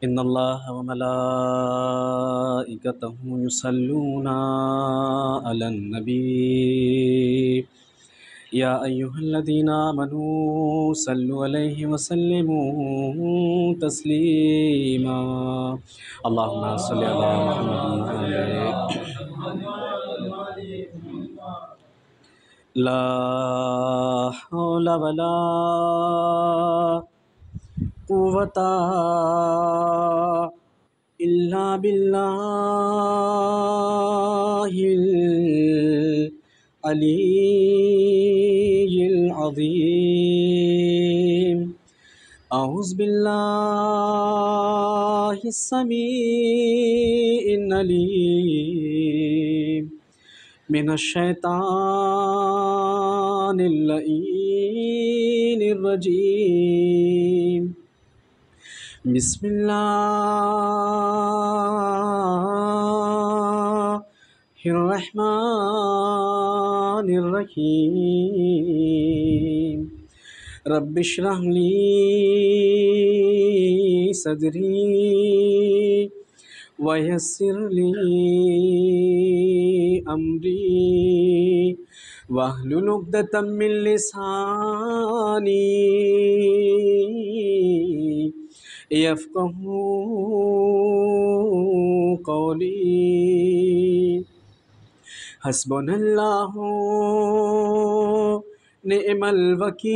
إن الله وملائكته يصلون على النبي يا أيها الذين آمنوا صلوا عليه وسلموا تسليما اللهم صل على محمد وعلى لا حول ولا قوة إلا بالله العلي العظيم أعوذ بالله السميع العليم من الشيطان اللعين الرجيم بسم الله الرحمن الرحيم رب اشرح لي صدري ويسر لي أمري واحلل عقدة من لساني يفقهوا قولي حسبنا الله نعم الوكيل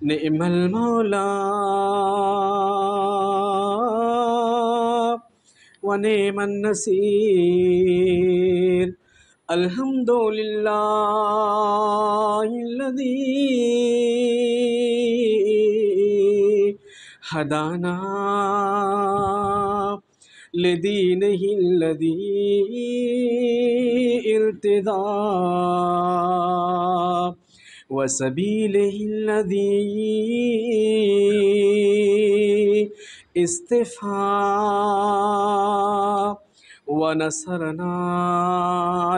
نعم المولى ونعم النصير الحمد لله الذي هدانا لدينه الذي ارتضى وسبيله الذي استفى ونصرنا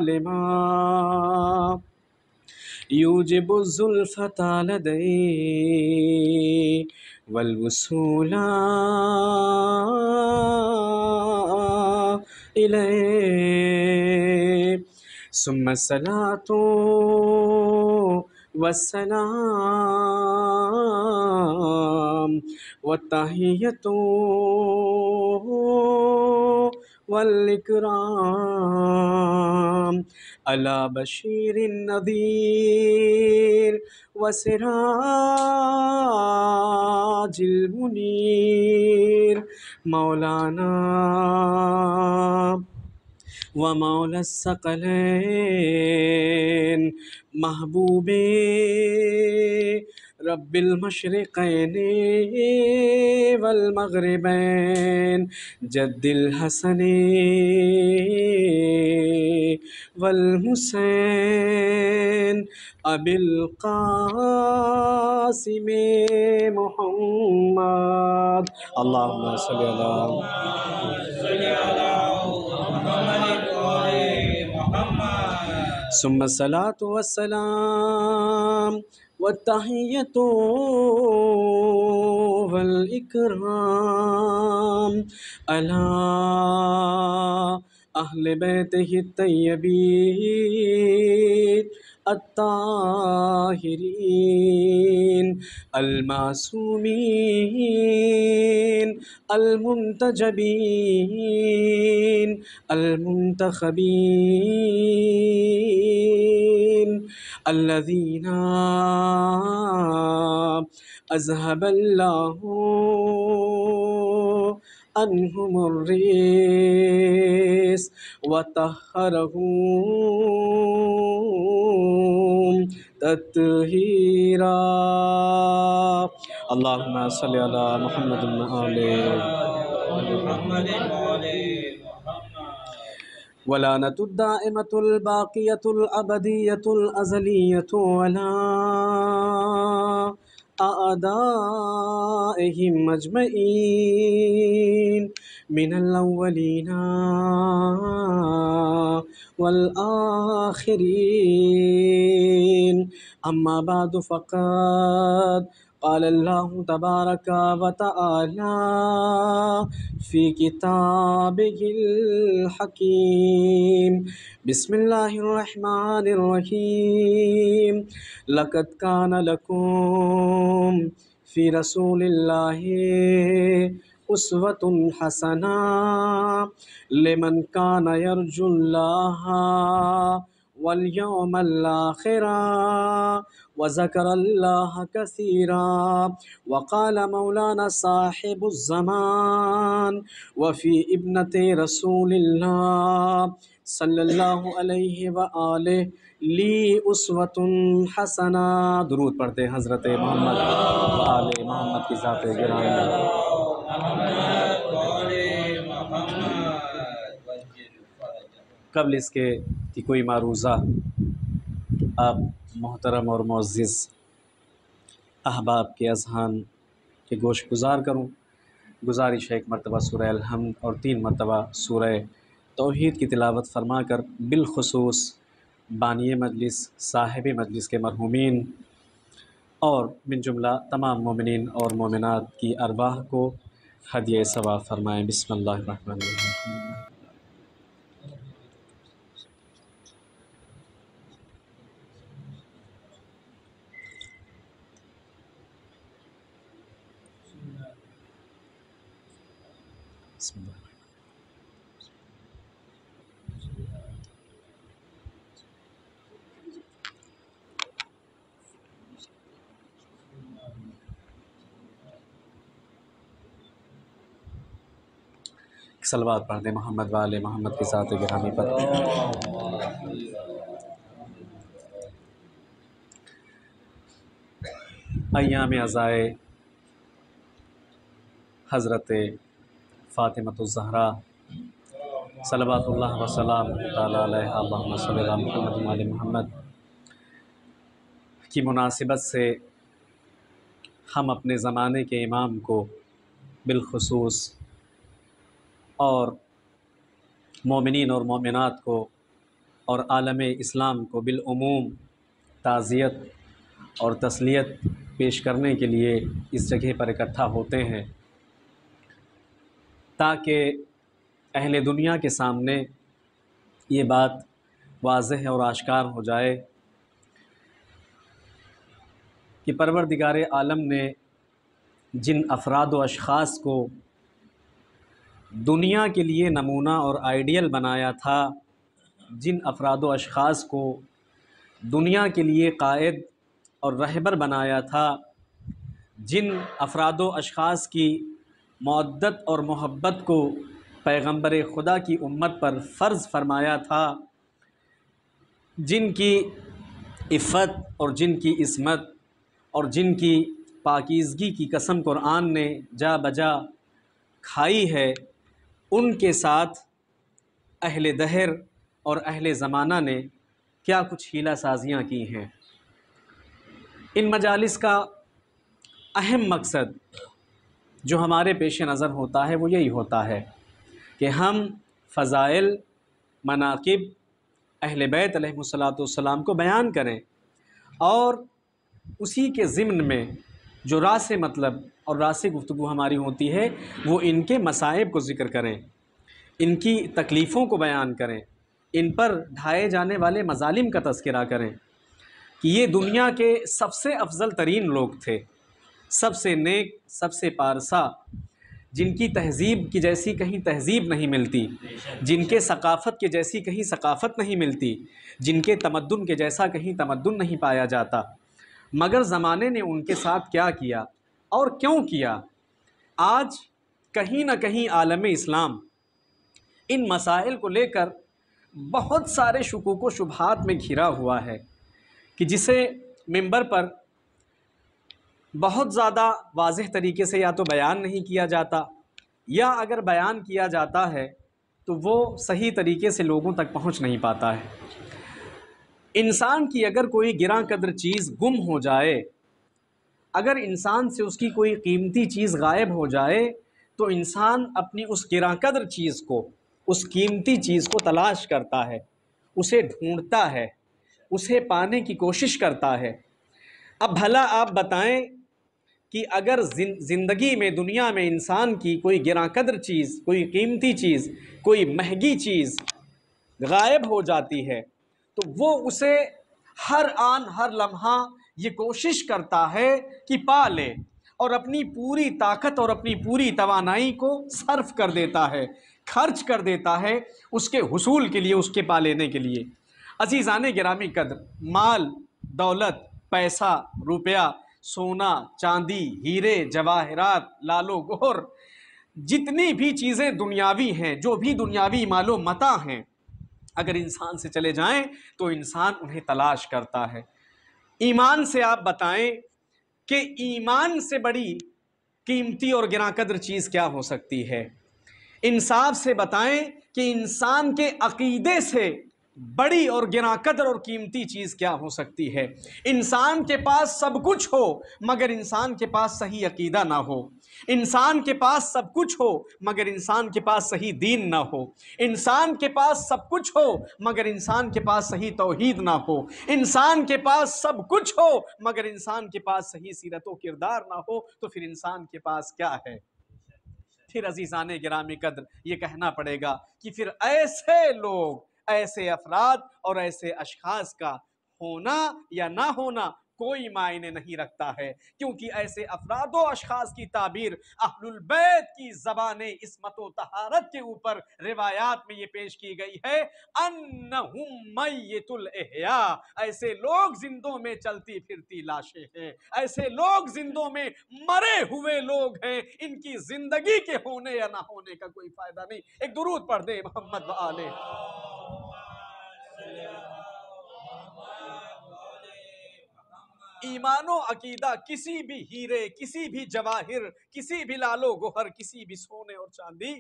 لما يوجب الزلفة لديه والوصول إليه ثم الصلاة والسلام والتحية والإكرام على بشير النذير وسراج المنير مولانا ومولى الثقلين محبوبي رب المشرقين والمغربين جد الحسن والحسين أبي القاسم محمد اللهم صل على ثم الصلاة والسلام والتحية والإكرام على أهل بيته الطيبين الطاهرين المعصومين المنتجبين المنتخبين الذين أذهب الله عنهم الرجس وطهرهم تطهيرا اللهم صل على محمد وآل محمد ولعنة الدائمة الباقية الأبدية الأزلية ولا أعدائهم أجمعين من الأولين والآخرين أما بعد فقد قال اللہ تبارک و تعالی فی کتابہ الحکیم بسم اللہ الرحمن الرحیم لقد کان لکم فی رسول اللہ اسوۃ حسنہ لمن کان یرجو اللہ والیوم الآخر وذکر اللہ کثیرا وقال مولانا صاحب الزمان وفی ابنت رسول اللہ صلی اللہ علیہ وآلہ لی اسوۃ حسنہ۔ درود پڑھتے ہیں حضرت محمد و آل محمد کی ذات گرامی۔ قبل اس کے کہ کوئی معروضہ آپ محترم اور معزز احباب کے اذہان کے گوش گزار کروں، گزارش ہے ایک مرتبہ سورہ الحمد اور 3 مرتبہ سورہ توحید کی تلاوت فرما کر بالخصوص بانی مجلس صاحب مجلس کے مرحومین اور من جملہ تمام مومنین اور مومنات کی ارواح کو ہدیہ ثواب فرمائیں۔ بسم اللہ الرحمن الرحیم۔ بسم اللہ۔ صلوات پڑھ دیں محمد و آل محمد کی ذات گرامی پر۔ ایام عزائے حضرت فاطمۃ الزہرا صلوات اللہ وسلام تعالی علیہ اللہم صلی علی محمد و آل محمد کی مناسبت سے ہم اپنے زمانے کے امام کو بالخصوص اور مومنین اور مومنات کو اور عالم اسلام کو بالعموم تعزیت اور تسلیت پیش کرنے کے لیے اس جگہ پر اکٹھا ہوتے ہیں تاکہ اہل دنیا کے سامنے یہ بات واضح اور آشکار ہو جائے کہ پروردگار عالم نے جن افراد و اشخاص کو دنیا کے لیے نمونہ اور آئیڈیل بنایا تھا، جن افراد و اشخاص کو دنیا کے لیے قائد اور رہبر بنایا تھا، جن افراد و اشخاص کی مودت اور محبت کو پیغمبر خدا کی امت پر فرض فرمایا تھا، جن کی عفت اور جن کی عصمت اور جن کی پاکیزگی کی قسم قرآن نے جا بجا کھائی ہے، ان کے ساتھ اہل دہر اور اہل زمانہ نے کیا کچھ حیلہ سازیاں کی ہیں۔ ان مجالس کا اہم مقصد جو ہمارے پیش نظر ہوتا ہے وہ یہی ہوتا ہے کہ ہم فضائل، مناقب اہل بیت علیہ الصلوۃ والسلام کو بیان کریں اور اسی کے ضمن میں جو راس مطلب اور راس گفتگو ہماری ہوتی ہے وہ ان کے مصائب کو ذکر کریں، ان کی تکلیفوں کو بیان کریں، ان پر ڈھائے جانے والے مظالم کا تذکرہ کریں کہ یہ دنیا کے سب سے افضل ترین لوگ تھے، سب سے نیک، سب سے پارسا، جن کی تہذیب کی جیسی کہیں تہذیب نہیں ملتی، جن کے ثقافت کے جیسی کہیں ثقافت نہیں ملتی، جن کے تمدن کے جیسا کہیں تمدن نہیں پایا جاتا، مگر زمانے نے ان کے ساتھ کیا کیا اور کیوں کیا۔ آج کہیں نہ کہیں عالم اسلام ان مسائل کو لے کر بہت سارے شکوک و شبہات میں گھرا ہوا ہے کہ جسے منبر پر بہت زیادہ واضح طریقے سے یا تو بیان نہیں کیا جاتا، یا اگر بیان کیا جاتا ہے تو وہ صحیح طریقے سے لوگوں تک پہنچ نہیں پاتا ہے۔ انسان کی اگر کوئی گراں قدر چیز گم ہو جائے، اگر انسان سے اس کی کوئی قیمتی چیز غائب ہو جائے تو انسان اپنی اس گراں قدر چیز کو، اس قیمتی چیز کو تلاش کرتا ہے، اسے ڈھونڈتا ہے، اسے پانے کی کوشش کرتا ہے۔ اب بھلا آپ بتائیں کہ اگر زندگی میں دنیا میں انسان کی کوئی گراں قدر چیز، کوئی قیمتی چیز، کوئی مہنگی چیز غائب ہو جاتی ہے تو وہ اسے ہر آن ہر لمحہ یہ کوشش کرتا ہے کہ پا لے، اور اپنی پوری طاقت اور اپنی پوری توانائی کو صرف کر دیتا ہے، خرچ کر دیتا ہے اس کے حصول کے لیے، اس کے پا لینے کے لیے۔ عزیزان گرامی قدر، مال، دولت، پیسہ، روپیہ، سونا، چاندی، ہیرے، جواہرات، لال و گوہر، جتنی بھی چیزیں دنیاوی ہیں، جو بھی دنیاوی مال و متاع ہیں، اگر انسان سے چلے جائیں تو انسان انہیں تلاش کرتا ہے۔ ایمان سے آپ بتائیں کہ ایمان سے بڑی قیمتی اور گراں قدر چیز کیا ہو سکتی ہے؟ انصاف سے بتائیں کہ انسان کے عقیدے سے بڑی اور گراں قدر اور قیمتی چیز کیا ہو سکتی ہے؟ انسان کے پاس سب کچھ ہو مگر انسان کے پاس صحیح عقیدہ نہ ہو، انسان کے پاس سب کچھ ہو مگر انسان کے پاس صحیح دین نہ ہو، انسان کے پاس سب کچھ ہو مگر انسان کے پاس صحیح توحید نہ ہو، انسان کے پاس سب کچھ ہو مگر انسان کے پاس صحیح سیرت و کردار نہ ہو، تو پھر انسان کے پاس کیا ہے؟ پھر عزیزان گرامی قدر یہ کہنا پڑے گا کہ پھر ایسے لوگ، ایسے افراد اور ایسے اشخاص کا ہونا یا نہ ہونا کوئی معنی نہیں رکھتا ہے، کیونکہ ایسے افراد و اشخاص کی تعبیر اہل البیت کی زبان عصمت و طہارت کے اوپر روایات میں یہ پیش کی گئی ہے، انہم میت الاحیاء، ایسے لوگ زندوں میں چلتی پھرتی لاشیں ہیں، ایسے لوگ زندوں میں مرے ہوئے لوگ ہیں، ان کی زندگی کے ہونے یا نہ ہونے کا کوئی فائدہ نہیں۔ ایک درود پڑھ دے محمد و آلہ۔ ایمان و عقیدہ کسی بھی ہیرے، کسی بھی جواہر، کسی بھی لال و گوہر، کسی بھی سونے اور چاندی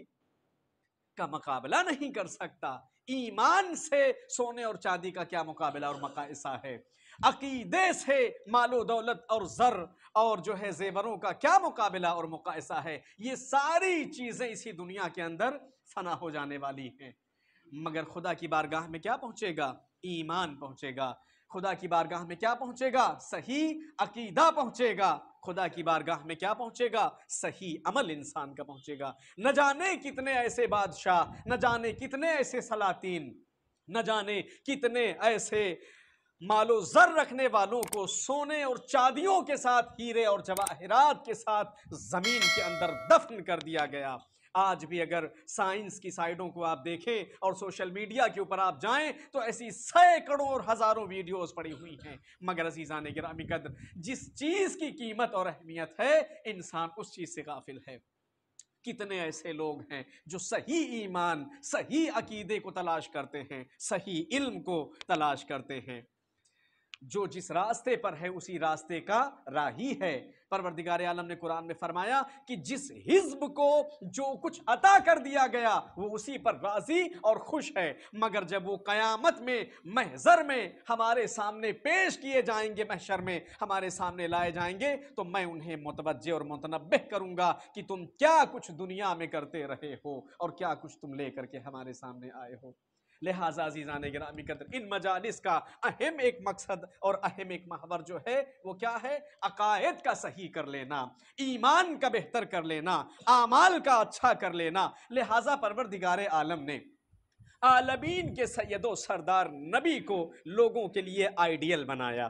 کا مقابلہ نہیں کر سکتا۔ ایمان سے سونے اور چاندی کا کیا مقابلہ اور مقایسہ ہے؟ عقیدے سے مال و دولت اور زر اور جو ہے زیوروں کا کیا مقابلہ اور مقایسہ ہے؟ یہ ساری چیزیں اسی دنیا کے اندر فنا ہو جانے والی ہیں، مگر خدا کی بارگاہ میں کیا پہنچے گا؟ ایمان پہنچے گا۔ خدا کی بارگاہ میں کیا پہنچے گا؟ صحیح عقیدہ پہنچے گا۔ خدا کی بارگاہ میں کیا پہنچے گا؟ صحیح عمل انسان کا پہنچے گا۔ نہ جانے کتنے ایسے بادشاہ، نہ جانے کتنے ایسے سلاطین، نہ جانے کتنے ایسے مال و زر رکھنے والوں کو سونے اور چاندیوں کے ساتھ، ہیرے اور جواہرات کے ساتھ زمین کے اندر دفن کر دیا گیا۔ آج بھی اگر سائنس کی سائٹوں کو آپ دیکھیں اور سوشل میڈیا کے اوپر آپ جائیں تو ایسی سینکڑوں اور ہزاروں ویڈیوز پڑی ہوئی ہیں، مگر عزیزان گرامی قدر جس چیز کی قیمت اور اہمیت ہے انسان اس چیز سے غافل ہے۔ کتنے ایسے لوگ ہیں جو صحیح ایمان، صحیح عقیدے کو تلاش کرتے ہیں، صحیح علم کو تلاش کرتے ہیں، جو جس راستے پر ہے اسی راستے کا راہی ہے۔ پروردگار عالم نے قرآن میں فرمایا کہ جس حزب کو جو کچھ عطا کر دیا گیا وہ اسی پر راضی اور خوش ہے، مگر جب وہ قیامت میں محضر میں ہمارے سامنے پیش کیے جائیں گے، محشر میں ہمارے سامنے لائے جائیں گے تو میں انہیں متوجہ اور متنبہ کروں گا کہ تم کیا کچھ دنیا میں کرتے رہے ہو اور کیا کچھ تم لے کر کے ہمارے سامنے آئے ہو۔ لہٰذا عزیزان گرامی قدر ان مجالس کا اہم ایک مقصد اور اہم ایک محور جو ہے وہ کیا ہے؟ عقائد کا صحیح کر لینا، ایمان کا بہتر کر لینا، اعمال کا اچھا کر لینا۔ لہٰذا پروردگار عالم نے عالمین کے سید و سردار نبی کو لوگوں کے لیے آئیڈیل بنایا،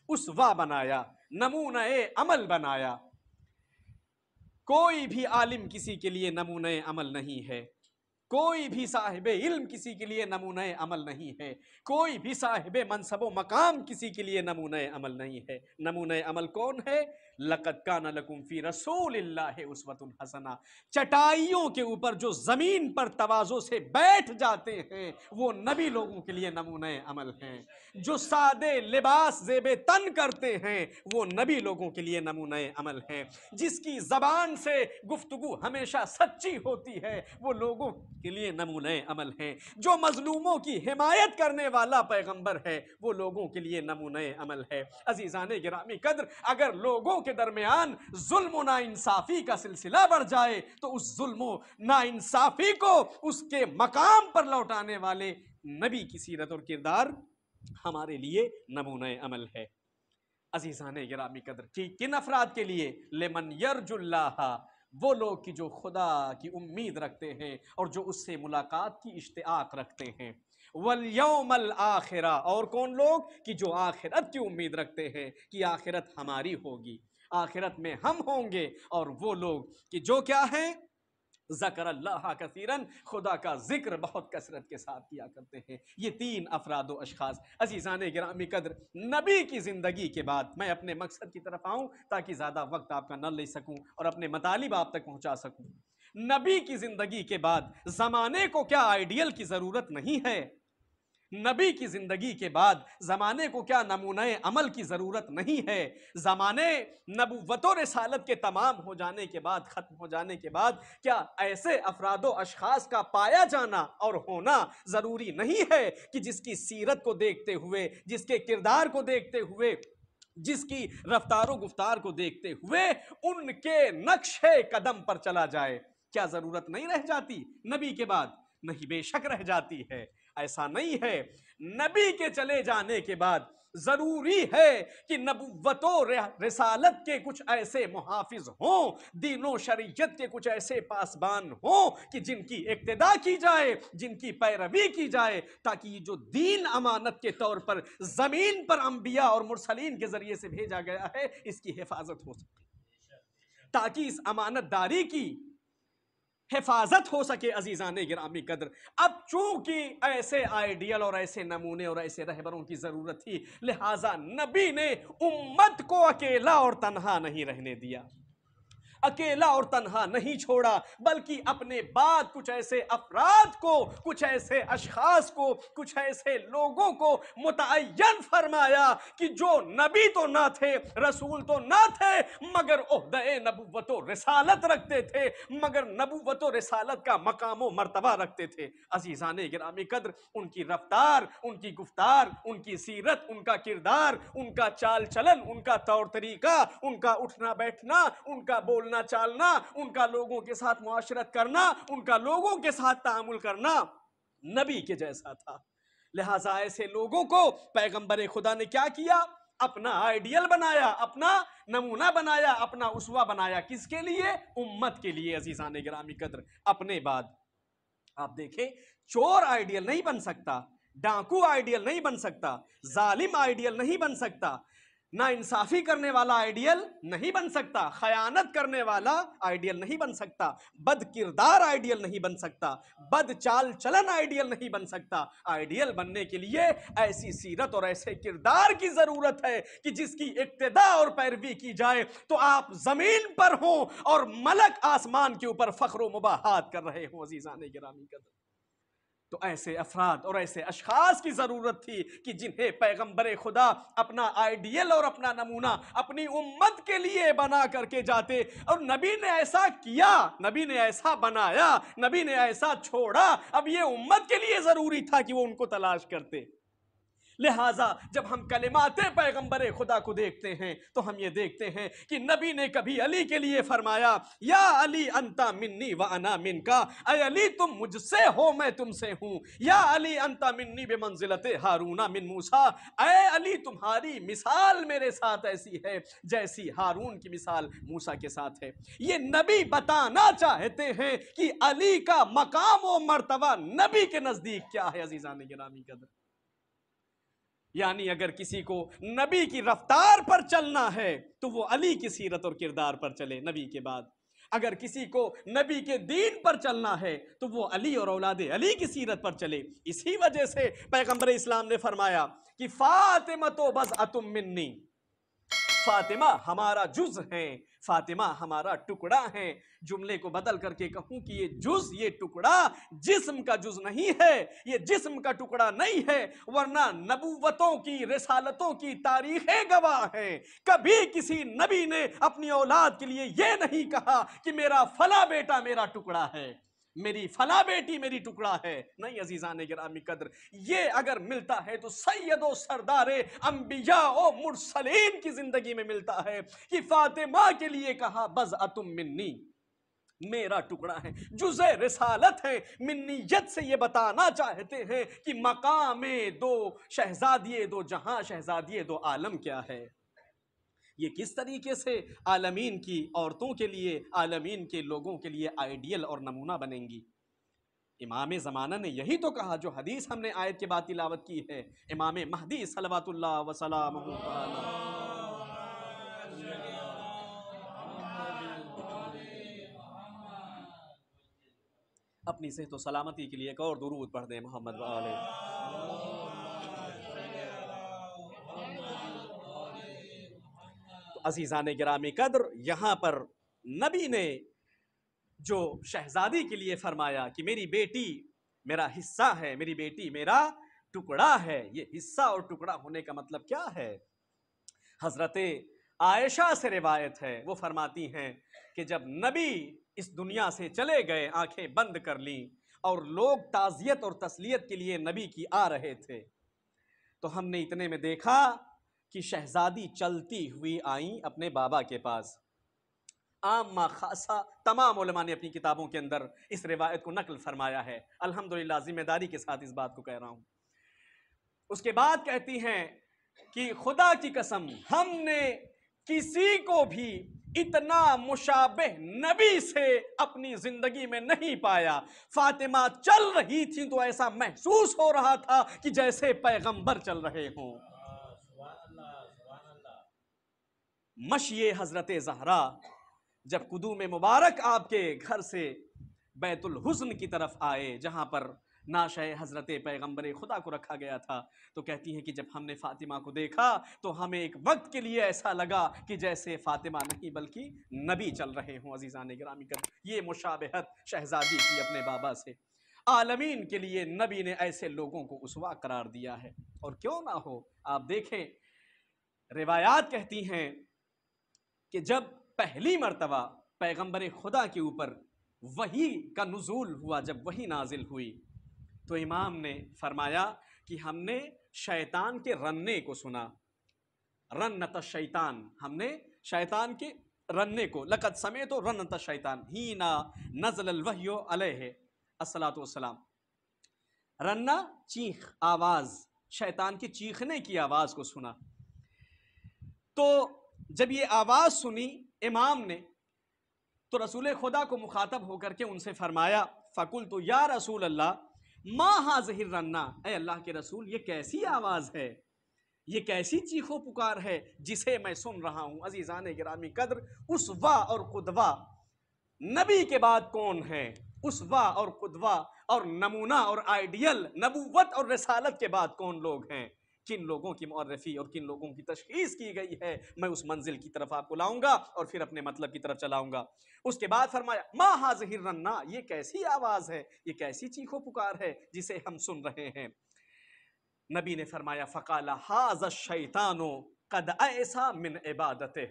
اسوہ بنایا، نمونہ عمل بنایا۔ کوئی بھی عالم کسی کے لیے نمونہ عمل نہیں ہے، کوئی بھی صاحب علم کسی کے لیے نمونہ عمل نہیں ہے، کوئی بھی صاحب منصب و مقام کسی کے لیے نمونہ عمل نہیں ہے۔ نمونہ عمل کون ہے؟ لَقَدْ كَانَ لَكُمْ فِي رَسُولِ اللَّهِ أُسْوَةٌ حَسَنَةٌ، چٹائیوں کے اوپر جو زمین پر تواضع سے بیٹھ جاتے ہیں وہ نبی لوگوں کے لیے نمونہ عمل ہیں، جو سادے لباس زیب تن کرتے ہیں وہ نبی لوگوں کے لیے نمونہ عمل ہیں، جس کی زبان سے گفتگو ہمیشہ سچی ہوتی ہے وہ لوگوں کے لیے نمونہ عمل ہیں، جو مظلوموں کی حمایت کرنے والا پیغمبر ہے وہ لوگوں کے لیے نمونہ عمل ہے۔ عزیزان گرامی قدر اگر لوگوں کے درمیان ظلم و ناانصافی کا سلسلہ بڑھ جائے تو اس ظلم و ناانصافی کو اس کے مقام پر لوٹانے والے نبی کی سیرت اور کردار ہمارے لیے نمونہ عمل ہے۔ عزیزان گرامی قدر کی کن افراد کے لیے؟ لمن یرجو اللہ، وہ لوگ کہ جو خدا کی امید رکھتے ہیں اور جو اس سے ملاقات کی اشتیاق رکھتے ہیں، والیوم الآخرہ، اور کون لوگ کہ جو آخرت کی امید رکھتے ہیں کہ آخرت ہماری ہوگی، آخرت میں ہم ہوں گے، اور وہ لوگ کہ جو کیا ہیں، ذکر اللہ کثیراً، خدا کا ذکر بہت کثرت کے ساتھ کیا کرتے ہیں۔ یہ تین افراد و اشخاص عزیزان گرامی قدر نبی کی زندگی کے بعد، میں اپنے مقصد کی طرف آؤں تاکہ زیادہ وقت آپ کا نہ لے سکوں اور اپنے مطالب آپ تک پہنچا سکوں۔ نبی کی زندگی کے بعد زمانے کو کیا آئیڈیل کی ضرورت نہیں ہے؟ نبی کی زندگی کے بعد زمانے کو کیا نمونہ عمل کی ضرورت نہیں ہے؟ زمانے نبوت و رسالت کے تمام ہو جانے کے بعد، ختم ہو جانے کے بعد، کیا ایسے افراد و اشخاص کا پایا جانا اور ہونا ضروری نہیں ہے کہ جس کی سیرت کو دیکھتے ہوئے، جس کے کردار کو دیکھتے ہوئے، جس کی رفتار و گفتار کو دیکھتے ہوئے ان کے نقش قدم پر چلا جائے؟ کیا ضرورت نہیں رہ جاتی نبی کے بعد؟ نہیں، بے شک رہ جاتی ہے۔ ایسا نہیں ہے، نبی کے چلے جانے کے بعد ضروری ہے کہ نبوت و رسالت کے کچھ ایسے محافظ ہوں، دین و شریعت کے کچھ ایسے پاسبان ہوں کہ جن کی اقتداء کی جائے، جن کی پیروی کی جائے، تاکہ یہ جو دین امانت کے طور پر زمین پر انبیاء اور مرسلین کے ذریعے سے بھیجا گیا ہے، اس کی حفاظت ہو سکے، تاکہ اس امانت داری کی حفاظت ہو سکے۔ عزیزان گرامی قدر اب چونکہ ایسے آئیڈیل اور ایسے نمونے اور ایسے رہبروں کی ضرورت تھی، لہٰذا نبی نے امت کو اکیلا اور تنہا نہیں رہنے دیا، اکیلا اور تنہا نہیں چھوڑا، بلکہ اپنے بعد کچھ ایسے افراد کو، کچھ ایسے اشخاص کو، کچھ ایسے لوگوں کو متعین فرمایا کہ جو نبی تو نہ تھے، رسول تو نہ تھے، مگر عہدہ نبوت و رسالت رکھتے تھے، مگر نبوت و رسالت کا مقام و مرتبہ رکھتے تھے۔ عزیزان گرامی قدر ان کی رفتار، ان کی گفتار، ان کی سیرت، ان کا کردار، ان کا چال چلن، ان کا طور طریقہ، ان کا اٹھنا بیٹھنا، ان کا بولنا چالنا، ان کا لوگوں کے ساتھ معاشرت کرنا، ان کا لوگوں کے ساتھ تعامل کرنا نبی کے جیسا تھا۔ لہٰذا ایسے لوگوں کو پیغمبر خدا نے کیا کیا؟ اپنا آئیڈیل بنایا، اپنا نمونہ بنایا، اپنا اسوہ بنایا۔ کس کے لیے؟ امت کے لیے۔ عزیزان گرامی قدر اپنے بعد آپ دیکھیں، چور آئیڈیل نہیں بن سکتا، ڈاکو آئیڈیل نہیں بن سکتا، ظالم آئیڈیل نہیں بن سکتا، نا انصافی کرنے والا آئیڈیل نہیں بن سکتا، خیانت کرنے والا آئیڈیل نہیں بن سکتا، بد کردار آئیڈیل نہیں بن سکتا، بد چال چلن آئیڈیل نہیں بن سکتا۔ آئیڈیل بننے کے لیے ایسی سیرت اور ایسے کردار کی ضرورت ہے کہ جس کی اقتداء اور پیروی کی جائے تو آپ زمین پر ہوں اور ملک آسمان کے اوپر فخر و مباحات کر رہے ہوں۔ عزیزان گرامی قدر تو ایسے افراد اور ایسے اشخاص کی ضرورت تھی کہ جنہیں پیغمبر خدا اپنا آئیڈیل اور اپنا نمونہ اپنی امت کے لیے بنا کر کے جاتے، اور نبی نے ایسا کیا، نبی نے ایسا بنایا، نبی نے ایسا چھوڑا۔ اب یہ امت کے لیے ضروری تھا کہ وہ ان کو تلاش کرتے۔ لہٰذا جب ہم کلمات پیغمبر خدا کو دیکھتے ہیں تو ہم یہ دیکھتے ہیں کہ نبی نے کبھی علی کے لیے فرمایا، یا علی انتا منی و انا منکا، اے علی تم مجھ سے ہو میں تم سے ہوں، یا علی انتا منی بمنزلت ہارون من موسیٰ، اے علی تمہاری مثال میرے ساتھ ایسی ہے جیسی ہارون کی مثال موسیٰ کے ساتھ ہے۔ یہ نبی بتانا چاہتے ہیں کہ علی کا مقام و مرتبہ نبی کے نزدیک کیا ہے۔ عزیزان گرامی قدر یعنی اگر کسی کو نبی کی رفتار پر چلنا ہے تو وہ علی کی سیرت اور کردار پر چلے نبی کے بعد، اگر کسی کو نبی کے دین پر چلنا ہے تو وہ علی اور اولاد علی کی سیرت پر چلے۔ اسی وجہ سے پیغمبر اسلام نے فرمایا کہ فاطمہ بضعۃ منی، فاطمہ ہمارا جز ہیں، فاطمہ ہمارا ٹکڑا ہیں۔ جملے کو بدل کر کے کہوں کہ یہ جز، یہ ٹکڑا جسم کا جز نہیں ہے، یہ جسم کا ٹکڑا نہیں ہے، ورنہ نبوتوں کی، رسالتوں کی تاریخیں گواہ ہیں، کبھی کسی نبی نے اپنی اولاد کے لیے یہ نہیں کہا کہ میرا فلاں بیٹا میرا ٹکڑا ہے، میری فلاں بیٹی میری ٹکڑا ہے۔ نہیں عزیزان گرامی قدر، یہ اگر ملتا ہے تو سید و سردار انبیاء و مرسلین کی زندگی میں ملتا ہے کہ فاطمہ کے لیے کہا بضعۃ منی، میرا ٹکڑا ہے، جزء رسالت ہے۔ منیت سے یہ بتانا چاہتے ہیں کہ مقام دو شہزادیے دو جہاں، شہزادیے دو عالم کیا ہے۔ یہ کس طریقے سے عالمین کی عورتوں کے لیے، عالمین کے لوگوں کے لیے آئیڈیل اور نمونہ بنیں گی؟ امام زمانہ نے یہی تو کہا جو حدیث ہم نے آیت کے بعد تلاوت کی ہے، امام مہدی صلوات اللہ وسلامہ تعالی اپنی صحت و سلامتی کے لیے ایک اور درود پڑھ دیں محمد وآلہ۔ تو عزیزان گرامی قدر، یہاں پر نبی نے جو شہزادی کے لیے فرمایا کہ میری بیٹی میرا حصہ ہے، میری بیٹی میرا ٹکڑا ہے، یہ حصہ اور ٹکڑا ہونے کا مطلب کیا ہے؟ حضرت عائشہ سے روایت ہے، وہ فرماتی ہیں کہ جب نبی اس دنیا سے چلے گئے، آنکھیں بند کر لیں اور لوگ تعزیت اور تسلیت کے لیے نبی کی آ رہے تھے، تو ہم نے اتنے میں دیکھا کہ شہزادی چلتی ہوئی آئیں اپنے بابا کے پاس۔ عامہ خاصہ تمام علماء نے اپنی کتابوں کے اندر اس روایت کو نقل فرمایا ہے، الحمدللہ ذمہ داری کے ساتھ اس بات کو کہہ رہا ہوں۔ اس کے بعد کہتی ہیں کہ خدا کی قسم ہم نے کسی کو بھی اتنا مشابہ نبی سے اپنی زندگی میں نہیں پایا۔ فاطمہ چل رہی تھی تو ایسا محسوس ہو رہا تھا کہ جیسے پیغمبر چل رہے ہوں۔ مشی حضرت زہرا جب قدوم مبارک آپ کے گھر سے بیت الحسن کی طرف آئے، جہاں پر ناشہ حضرت پیغمبر خدا کو رکھا گیا تھا، تو کہتی ہیں کہ جب ہم نے فاطمہ کو دیکھا تو ہمیں ایک وقت کے لیے ایسا لگا کہ جیسے فاطمہ نہیں بلکہ نبی چل رہے ہوں۔ عزیزان گرامی قدر، یہ مشابہت شہزادی کی اپنے بابا سے، عالمین کے لیے نبی نے ایسے لوگوں کو اسوہ قرار دیا ہے۔ اور کیوں نہ ہو، آپ دیکھیں روایات کہتی ہیں کہ جب پہلی مرتبہ پیغمبر خدا کے اوپر وحی کا نزول ہوا، جب وحی نازل ہوئی تو امام نے فرمایا کہ ہم نے شیطان کے رننے کو سنا، رنت الشیطان، ہم نے شیطان کے رننے کو، لقد سمعت رنت الشیطان حینا نزل الوحی علیہ الصلاۃ والسلام۔ رننا چیخ، آواز، شیطان کی چیخنے کی آواز کو سنا۔ تو جب یہ آواز سنی امام نے تو رسول خدا کو مخاطب ہو کر کے ان سے فرمایا، فقلت یا رسول اللہ ما ھذہ الرنہ، اے اللہ کے رسول یہ کیسی آواز ہے، یہ کیسی چیخ و پکار ہے جسے میں سن رہا ہوں۔ عزیزان گرامی قدر، اسوہ اور قدوہ نبی کے بعد کون ہے؟ اسوہ اور قدوہ اور نمونہ اور آئیڈیل نبوت اور رسالت کے بعد کون لوگ ہیں؟ کن لوگوں کی معرفی اور کن لوگوں کی تشخیص کی گئی ہے، میں اس منزل کی طرف آپ کو لاؤں گا اور پھر اپنے مطلب کی طرف چلاؤں گا۔ اس کے بعد فرمایا ما ھذہ الرنہ، یہ کیسی آواز ہے، یہ کیسی چیخ و پکار ہے جسے ہم سن رہے ہیں؟ نبی نے فرمایا فقال ھذا الشیطان قد ایئس من عبادتہ،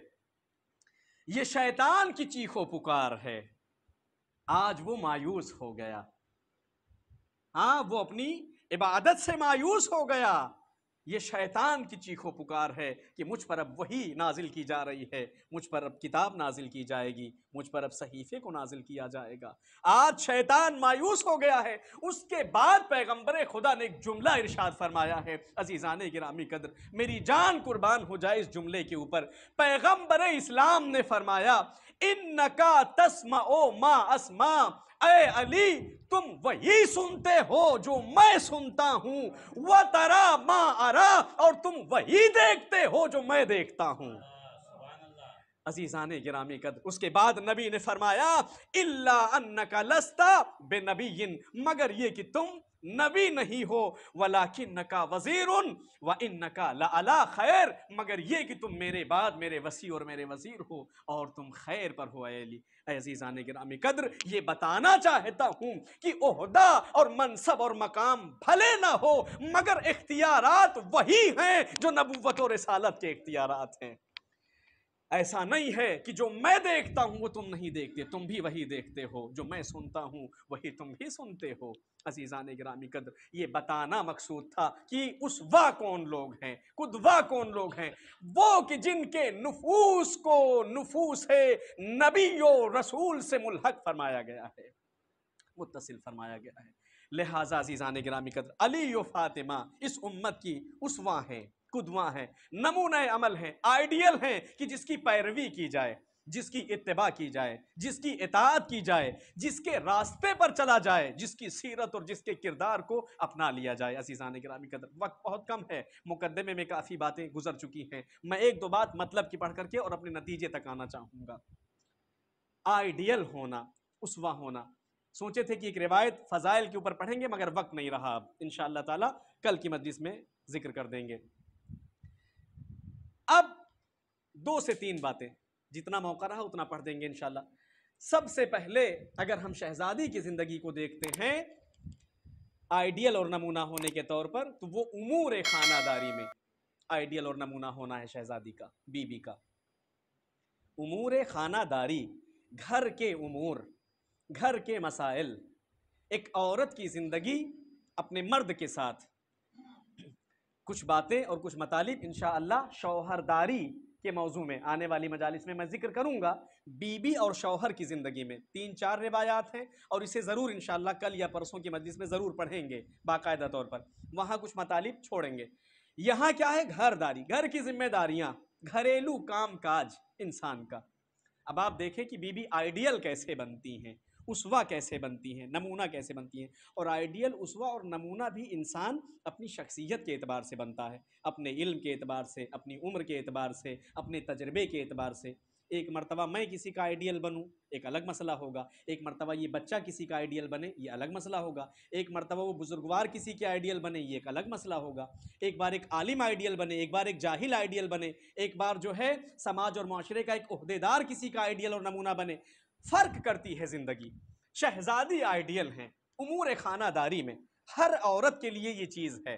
یہ شیطان کی چیخ و پکار ہے، آج وہ مایوس ہو گیا، ہاں وہ اپنی عبادت سے مایوس ہو گیا۔ یہ شیطان کی چیخ و پکار ہے کہ مجھ پر اب وحی نازل کی جا رہی ہے، مجھ پر اب کتاب نازل کی جائے گی، مجھ پر اب صحیفے کو نازل کیا جائے گا۔ آج شیطان مایوس ہو گیا ہے۔ اس کے بعد پیغمبر خدا نے ایک جملہ ارشاد فرمایا ہے، عزیزان گرامی قدر میری جان قربان ہو جائے اس جملے کے اوپر۔ پیغمبر اسلام نے فرمایا انکا تسمع ما اسمع، اے علی تم وہی سنتے ہو جو میں سنتا ہوں، وَتَرَى مَا أَرَى، اور تم وہی دیکھتے ہو جو میں دیکھتا ہوں۔ عزیزان گرامی قدر، اس کے بعد نبی نے فرمایا إِلَّا أَنَّكَ لَسْتَ بِنَبِيٍّ، مگر یہ کہ تم نبی نہیں ہو، وَلَكِنَّكَ وَزِيرٌ وَإِنَّكَ لَعَلَىٰ خَيْرٍ، مگر یہ کہ تم میرے بعد میرے وصی اور میرے وزیر ہو اور تم خیر پر ہو۔ اے علی، اے عزیزان گرامی قدر، یہ بتانا چاہتا ہوں کہ عہدہ اور منصب اور مقام بھلے نہ ہو مگر اختیارات وہی ہیں جو نبوت و رسالت کے اختیارات ہیں۔ ایسا نہیں ہے کہ جو میں دیکھتا ہوں وہ تم نہیں دیکھتے، تم بھی وہی دیکھتے ہو، جو میں سنتا ہوں وہی تم بھی سنتے ہو۔ عزیزان گرامی قدر، یہ بتانا مقصود تھا کہ اسوہ کون لوگ ہیں، قدوہ کون لوگ ہیں، وہ کہ جن کے نفوس کو نفوس نبی و رسول سے ملحق فرمایا گیا ہے، متصل فرمایا گیا ہے۔ لہٰذا عزیزان گرامی قدر، علی و فاطمہ اس امت کی اسوہ ہیں، قدوہ ہیں، نمونہ عمل ہیں، آئیڈیل ہیں کہ جس کی پیروی کی جائے، جس کی اتباع کی جائے، جس کی اطاعت کی جائے، جس کے راستے پر چلا جائے، جس کی سیرت اور جس کے کردار کو اپنا لیا جائے۔ عزیزان گرامی قدر، وقت بہت کم ہے، مقدمے میں کافی باتیں گزر چکی ہیں، میں ایک دو بات مطلب کی پڑھ کر کے اور اپنے نتیجے تک آنا چاہوں گا۔ آئیڈیل ہونا، اسوہ ہونا، سوچے تھے کہ ایک روایت فضائل کے اوپر پڑھیں گے مگر وقت نہیں رہا، اب انشاءاللہ تعالی کل کی مجلس میں ذکر کر دیں گے۔ اب 2 سے 3 باتیں، جتنا موقع رہا اتنا پڑھ دیں گے انشاءاللہ۔ سب سے پہلے اگر ہم شہزادی کی زندگی کو دیکھتے ہیں آئیڈیل اور نمونہ ہونے کے طور پر، تو وہ امور خانہ داری میں آئیڈیل اور نمونہ ہونا ہے شہزادی کا، بی بی کا۔ امور خانہ داری، گھر کے امور، گھر کے مسائل، ایک عورت کی زندگی اپنے مرد کے ساتھ، کچھ باتیں اور کچھ مطالب انشاءاللہ شوہرداری کے موضوع میں آنے والی مجالس میں ذکر کروں گا۔ بیوی اور شوہر کی زندگی میں 3-4 روایات ہیں اور اسے ضرور انشاءاللہ کل یا پرسوں کی مجلس میں ضرور پڑھیں گے باقاعدہ طور پر، وہاں کچھ مطالب چھوڑیں گے۔ یہاں کیا ہے؟ گھر داری، گھر کی ذمہ داریاں، گھریلو کام کاج انسان کا۔ اب آپ دیکھیں کہ بیوی آئیڈیل کیسے بنتی ہیں، اسوہ کیسے بنتی ہیں، نمونہ کیسے بنتی ہیں۔ اور آئیڈیل، اسوہ اور نمونہ بھی انسان اپنی شخصیت کے اعتبار سے بنتا ہے، اپنے علم کے اعتبار سے، اپنی عمر کے اعتبار سے، اپنے تجربے کے اعتبار سے۔ ایک مرتبہ میں کسی کا آئیڈیل بنوں، ایک الگ مسئلہ ہوگا، ایک مرتبہ یہ بچہ کسی کا آئیڈیل بنے، یہ الگ مسئلہ ہوگا، ایک مرتبہ وہ بزرگوار کسی کے آئیڈیل بنے، یہ ایک الگ مسئلہ ہوگا، ایک بار ایک عالم آئیڈیل بنے، ایک بار ایک جاہل آئیڈیل بنے، ایک بار جو ہے سماج اور معاشرے کا ایک عہدیدار کسی کا آئیڈیل اور نمونہ بنے۔ فرق کرتی ہے زندگی۔ شہزادی آئیڈیل ہیں امور خانہ داری میں، ہر عورت کے لیے یہ چیز ہے۔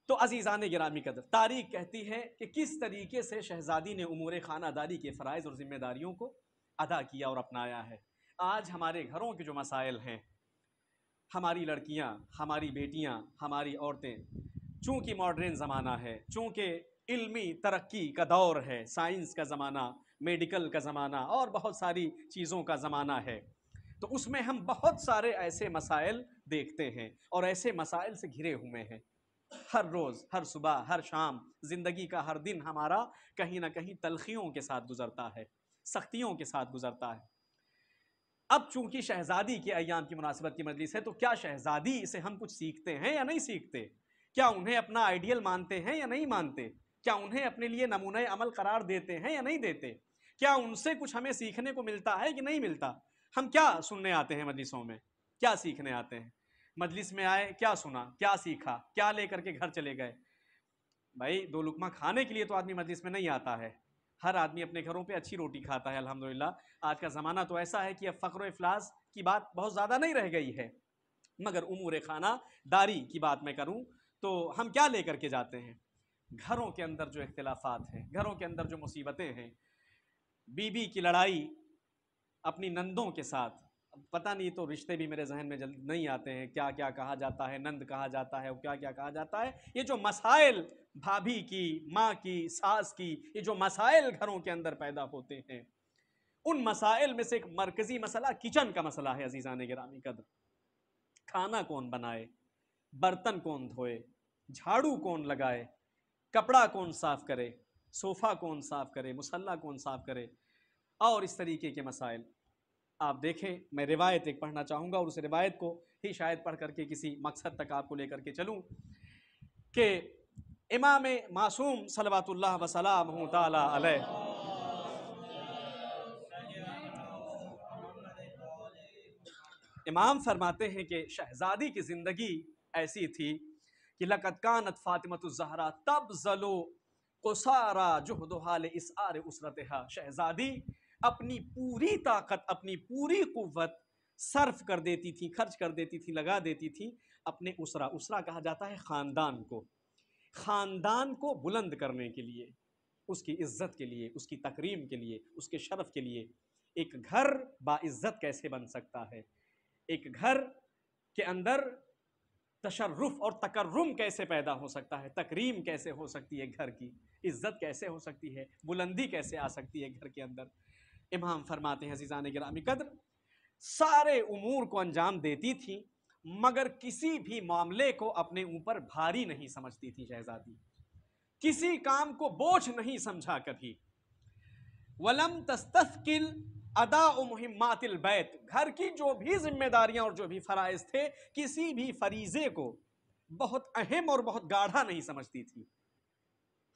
تو عزیزان گرامی قدر، تاریخ کہتی ہے کہ کس طریقے سے شہزادی نے امور خانہ داری کے فرائض اور ذمہ داریوں کو ادا کیا اور اپنایا ہے۔ آج ہمارے گھروں کے جو مسائل ہیں، ہماری لڑکیاں، ہماری بیٹیاں، ہماری عورتیں، چونکہ ماڈرن زمانہ ہے، چونکہ علمی ترقی کا دور ہے، سائنس کا زمانہ، میڈیکل کا زمانہ اور بہت ساری چیزوں کا زمانہ ہے، تو اس میں ہم بہت سارے ایسے مسائل دیکھتے ہیں اور ایسے مسائل سے گھرے ہوئے ہیں۔ ہر روز، ہر صبح، ہر شام، زندگی کا ہر دن ہمارا کہیں نہ کہیں تلخیوں کے ساتھ گزرتا ہے، سختیوں کے ساتھ گزرتا ہے۔ اب چونکہ شہزادی کے ایام کی مناسبت کی مجلس ہے، تو کیا شہزادی سے ہم کچھ سیکھتے ہیں یا نہیں سیکھتے؟ کیا انہیں اپنا آئیڈیل مانتے ہیں یا نہیں مانتے؟ کیا انہیں اپنے لیے نمونہ عمل قرار دیتے ہیں یا نہیں دیتے؟ کیا ان سے کچھ ہمیں سیکھنے کو ملتا ہے کہ نہیں ملتا؟ ہم کیا سننے آتے ہیں مجلسوں میں؟ کیا سیکھنے آتے ہیں؟ مجلس میں آئے، کیا سنا، کیا سیکھا، کیا لے کر کے گھر چلے گئے؟ بھائی 2 لقمہ کھانے کے لیے تو آدمی مجلس میں نہیں آتا ہے، ہر آدمی اپنے گھروں پہ اچھی روٹی کھاتا ہے الحمدللہ۔ آج کا زمانہ تو ایسا ہے کہ اب فقر و افلاس کی بات بہت زیادہ نہیں رہ گئی ہے، مگر امور خانہ داری کی بات میں کروں تو ہم کیا لے کر کے جاتے ہیں؟ گھروں کے اندر جو اختلافات ہیں، گھروں کے اندر جو مصیبتیں ہیں، بیوی کی لڑائی اپنی نندوں کے ساتھ، پتہ نہیں تو رشتے بھی میرے ذہن میں جلد نہیں آتے ہیں، کیا کیا کہا جاتا ہے، نند کہا جاتا ہے، کیا کیا کہا جاتا ہے۔ یہ جو مسائل بھابھی کی، ماں کی، ساس کی، یہ جو مسائل گھروں کے اندر پیدا ہوتے ہیں، ان مسائل میں سے ایک مرکزی مسئلہ کچن کا مسئلہ ہے عزیزان گرامی قدر۔ کھانا کون بنائے، برتن کون دھوئے، جھاڑو کون لگائے، کپڑا کون صاف کرے، صوفہ کون صاف کرے، مصلی کون صاف کرے، اور اس طریقے کے مسائل۔ آپ دیکھیں، میں روایت ایک پڑھنا چاہوں گا اور اس روایت کو ہی شاید پڑھ کر کے کسی مقصد تک آپ کو لے کر کے چلوں کہ امام معصوم صلوات اللہ وسلامہ تعالی علیہ امام فرماتے ہیں کہ شہزادی کی زندگی ایسی تھی کہ لقد کانت فاطمۃ الزہرا تبذل قصارى جہدها لإسعار اسرتها، شہزادی اپنی پوری طاقت، اپنی پوری قوت صرف کر دیتی تھی، خرچ کر دیتی تھی، لگا دیتی تھی اپنے اسرہ کہا جاتا ہے خاندان کو بلند کرنے کے لیے، اس کی عزت کے لیے، اس کی تکریم کے لیے، اس کے شرف کے لیے۔ ایک گھر باعزت کیسے بن سکتا ہے، ایک گھر کے اندر تشرف اور تکرم کیسے پیدا ہو سکتا ہے، تکریم کیسے ہو سکتی ہے، گھر کی عزت کیسے ہو سکتی ہے، بلندی کیسے آ سکتی ہے گھر کے اندر۔ امام فرماتے ہیں عزیزان گرامی قدر، سارے امور کو انجام دیتی تھیں مگر کسی بھی معاملے کو اپنے اوپر بھاری نہیں سمجھتی تھی شہزادی، کسی کام کو بوجھ نہیں سمجھا کبھی۔ وَلَمْ تَسْتَثْقِلْ اَدَاءُ مُهِمَّاتِ الْبَيْتِ، گھر کی جو بھی ذمہ داریاں اور جو بھی فرائض تھے، کسی بھی فریضے کو بہت اہم اور بہت گاڑھا نہیں سمجھتی تھی،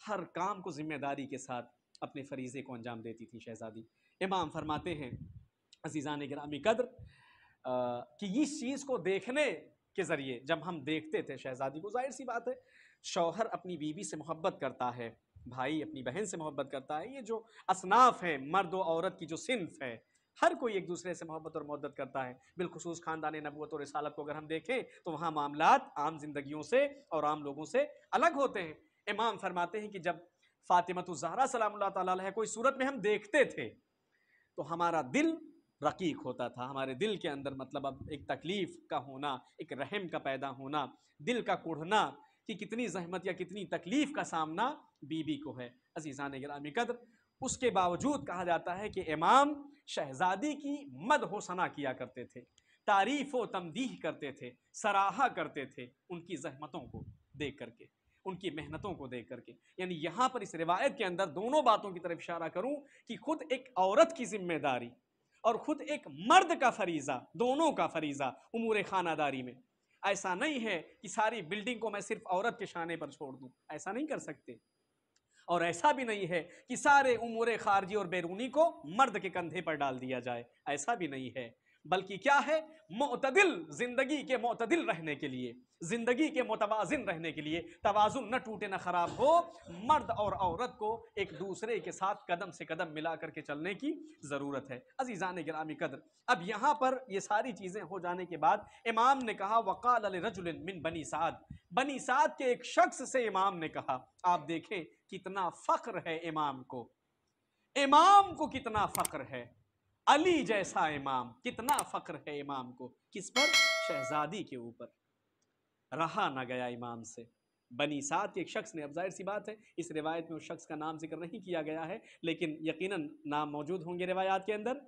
ہر کام کو ذمہ داری کے ساتھ اپنے فریضے کو انجام دیتی تھی شہزادی۔ امام فرماتے ہیں عزیزان گرامی قدر کہ اس چیز کو دیکھنے کے ذریعے جب ہم دیکھتے تھے شہزادی کو، ظاہر سی بات ہے شوہر اپنی بیوی سے محبت کرتا ہے، بھائی اپنی بہن سے محبت کرتا ہے، یہ جو اصناف ہیں مرد و عورت کی جو صنف ہے، ہر کوئی ایک دوسرے سے محبت اور مودت کرتا ہے۔ بالخصوص خاندان نبوت اور رسالت کو اگر ہم دیکھیں تو وہاں معاملات عام زندگیوں سے اور عام لوگوں سے الگ ہوتے ہیں۔ امام فرماتے ہیں کہ جب فاطمۃ الزہرا سلام اللہ تعالیٰ علیہ کوئی صورت میں ہم دیکھتے تھے تو ہمارا دل رقیق ہوتا تھا، ہمارے دل کے اندر مطلب اب ایک تکلیف کا ہونا، ایک رحم کا پیدا ہونا، دل کا کوڑھنا کہ کتنی زحمت یا کتنی تکلیف کا سامنا بی بی کو ہے۔ عزیزان گرامی قدر، اس کے باوجود کہا جاتا ہے کہ امام شہزادی کی مدح و ثنا کیا کرتے تھے، تعریف و تمدیح کرتے تھے، سراہا کرتے تھے ان کی زحمتوں کو دیکھ کر کے، ان کی محنتوں کو دیکھ کر کے۔ یعنی یہاں پر اس روایت کے اندر دونوں باتوں کی طرف اشارہ کروں کہ خود ایک عورت کی ذمہ داری اور خود ایک مرد کا فریضہ، دونوں کا فریضہ امور خانہ داری میں، ایسا نہیں ہے کہ ساری بلڈنگ کو میں صرف عورت کے شانے پر چھوڑ دوں، ایسا نہیں کر سکتے۔ اور ایسا بھی نہیں ہے کہ سارے امور خارجی اور بیرونی کو مرد کے کندھے پر ڈال دیا جائے، ایسا بھی نہیں ہے، بلکہ کیا ہے، معتدل زندگی کے معتدل رہنے کے لیے، زندگی کے متوازن رہنے کے لیے، توازن نہ ٹوٹے نہ خراب ہو، مرد اور عورت کو ایک دوسرے کے ساتھ قدم سے قدم ملا کر کے چلنے کی ضرورت ہے۔ عزیزان گرامی قدر، اب یہاں پر یہ ساری چیزیں ہو جانے کے بعد امام نے کہا وقال لرجل من بنی سعد، بنی سعد کے ایک شخص سے امام نے کہا، آپ دیکھیں کتنا فخر ہے امام کو کتنا فخر ہے، علی جیسا امام، کتنا فخر ہے امام کو، کس پر؟ شہزادی کے اوپر۔ رہا نہ گیا امام سے، بنی سعد کے ایک شخص نے، اب ظاہر سی بات ہے اس روایت میں اس شخص کا نام ذکر نہیں کیا گیا ہے، لیکن یقیناً نام موجود ہوں گے روایات کے اندر،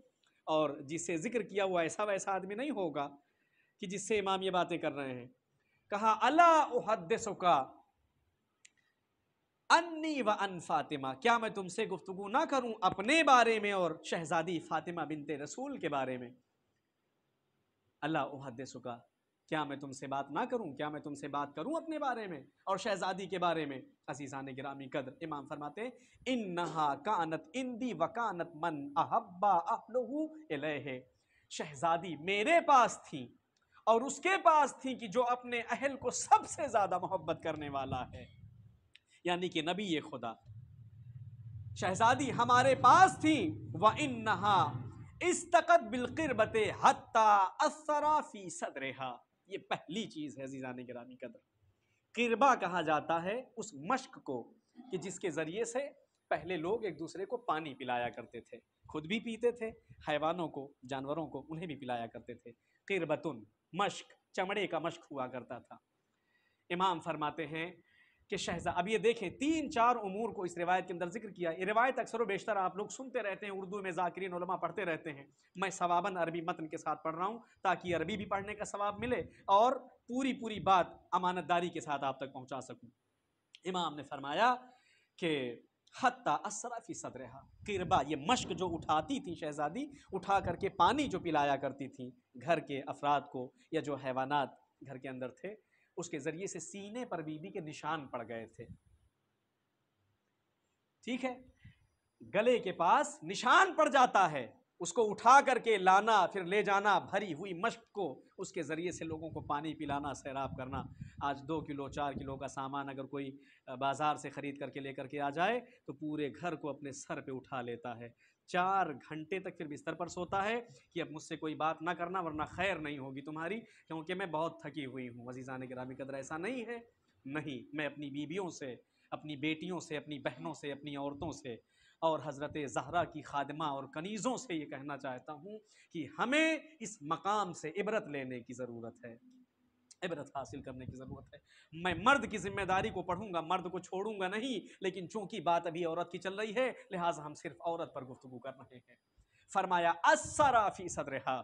اور جس سے ذکر کیا وہ ایسا ویسا آدمی نہیں ہوگا کہ جس سے امام یہ باتیں کر رہے ہیں۔ کہا الا احدثک انی و ان فاطمہ، کیا میں تم سے گفتگو نہ کروں اپنے بارے میں اور شہزادی فاطمہ بنت رسول کے بارے میں؟ اللہ احدثک، کیا میں تم سے بات نہ کروں، کیا میں تم سے بات کروں اپنے بارے میں اور شہزادی کے بارے میں؟ عزیزان گرامی قدر، امام فرماتے ہیں انہا کانت اندی وکانت من احبا اہلہ الیہ، شہزادی میرے پاس تھی اور اس کے پاس تھی کہ جو اپنے اہل کو سب سے زیادہ محبت کرنے والا ہے، یعنی کہ نبی خدا۔ شہزادی ہمارے پاس تھی وَإِنَّهَا اسْتَقَتْ بِالْقِرْبَةِ حَتَّى أَثَّرَ فِي صَدْرِهَا، یہ پہلی چیز ہے عزیزان گرامی قدر۔ قربہ کہا جاتا ہے اس مشک کو کہ جس کے ذریعے سے پہلے لوگ ایک دوسرے کو پانی پلایا کرتے تھے، خود بھی پیتے تھے، حیوانوں کو، جانوروں کو، انہیں بھی پلایا کرتے تھے۔ قربتن، مشک، چمڑے کا مشک ہوا کرتا تھا۔ امام فرماتے ہیں کہ اب یہ دیکھیں 3-4 امور کو اس روایت کے اندر ذکر کیا۔ یہ روایت اکثر و بیشتر آپ لوگ سنتے رہتے ہیں، اردو میں ذاکرین علماء پڑھتے رہتے ہیں، میں ثواباً عربی متن کے ساتھ پڑھ رہا ہوں تاکہ عربی بھی پڑھنے کا ثواب ملے اور پوری بات امانت داری کے ساتھ آپ تک پہنچا سکوں۔ امام نے فرمایا کہ حتی اسرا فی صدرہا، قربہ، یہ مشک جو اٹھاتی تھی شہزادی، اٹھا کر کے پانی جو پلایا کرتی تھی گھر کے افراد کو یا جو حیوانات گھر کے اندر تھے، اس کے ذریعے سے سینے پر بی بی کے نشان پڑ گئے تھے، ٹھیک ہے، گلے کے پاس نشان پڑ جاتا ہے، اس کو اٹھا کر کے لانا، پھر لے جانا بھری ہوئی مشک کو، اس کے ذریعے سے لوگوں کو پانی پلانا، سیراب کرنا۔ آج 2 کلو 4 کلو کا سامان اگر کوئی بازار سے خرید کر کے لے کر کے آ جائے تو پورے گھر کو اپنے سر پہ اٹھا لیتا ہے، 4 گھنٹے تک پھر بستر پر سوتا ہے کہ اب مجھ سے کوئی بات نہ کرنا ورنہ خیر نہیں ہوگی تمہاری، کیونکہ میں بہت تھکی ہوئی ہوں۔ عزیزان گرامی قدر، ایسا نہیں ہے، نہیں، میں اپنی بیویوں سے، اپنی بیٹیوں سے، اپنی بہنوں سے، اپنی عورتوں سے اور حضرت زہرا کی خادمہ اور کنیزوں سے یہ کہنا چاہتا ہوں کہ ہمیں اس مقام سے عبرت لینے کی ضرورت ہے، عبرت حاصل کرنے کی ضرورت ہے۔ میں مرد کی ذمہ داری کو پڑھوں گا، مرد کو چھوڑوں گا نہیں، لیکن چونکہ بات ابھی عورت کی چل رہی ہے لہٰذا ہم صرف عورت پر گفتگو کر رہے ہیں۔ فرمایا اسرا فی صدرہا،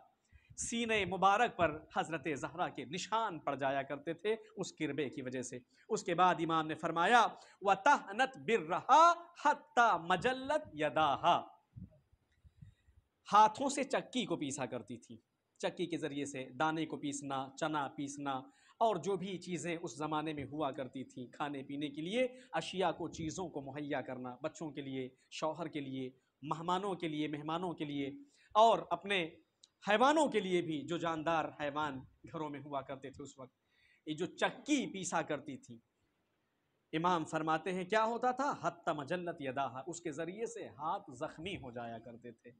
سینے مبارک پر حضرت زہرا کے نشان پڑ جایا کرتے تھے اس کربے کی وجہ سے۔ اس کے بعد امام نے فرمایا وَتَحْنَتْ بِرَّهَا حَتَّى مَجَلَّتْ يَدَاهَا، ہاتھوں سے چکی کو پیسا کرتی تھی، چکی کے ذریعے سے دانے کو پیسنا، چنا پیسنا، اور جو بھی چیزیں اس زمانے میں ہوا کرتی تھیں کھانے پینے کے لیے، اشیاء کو، چیزوں کو مہیا کرنا، بچوں کے لیے، شوہر کے لیے، مہمانوں کے لیے، مہمانوں کے لیے، اور اپنے حیوانوں کے لیے بھی، جو جاندار حیوان گھروں میں ہوا کرتے تھے اس وقت، یہ جو چکی پیسا کرتی تھی، امام فرماتے ہیں کیا ہوتا تھا؟ حتی مجلت یداہا، اس کے ذریعے سے ہاتھ زخمی ہو جایا کرتے تھے۔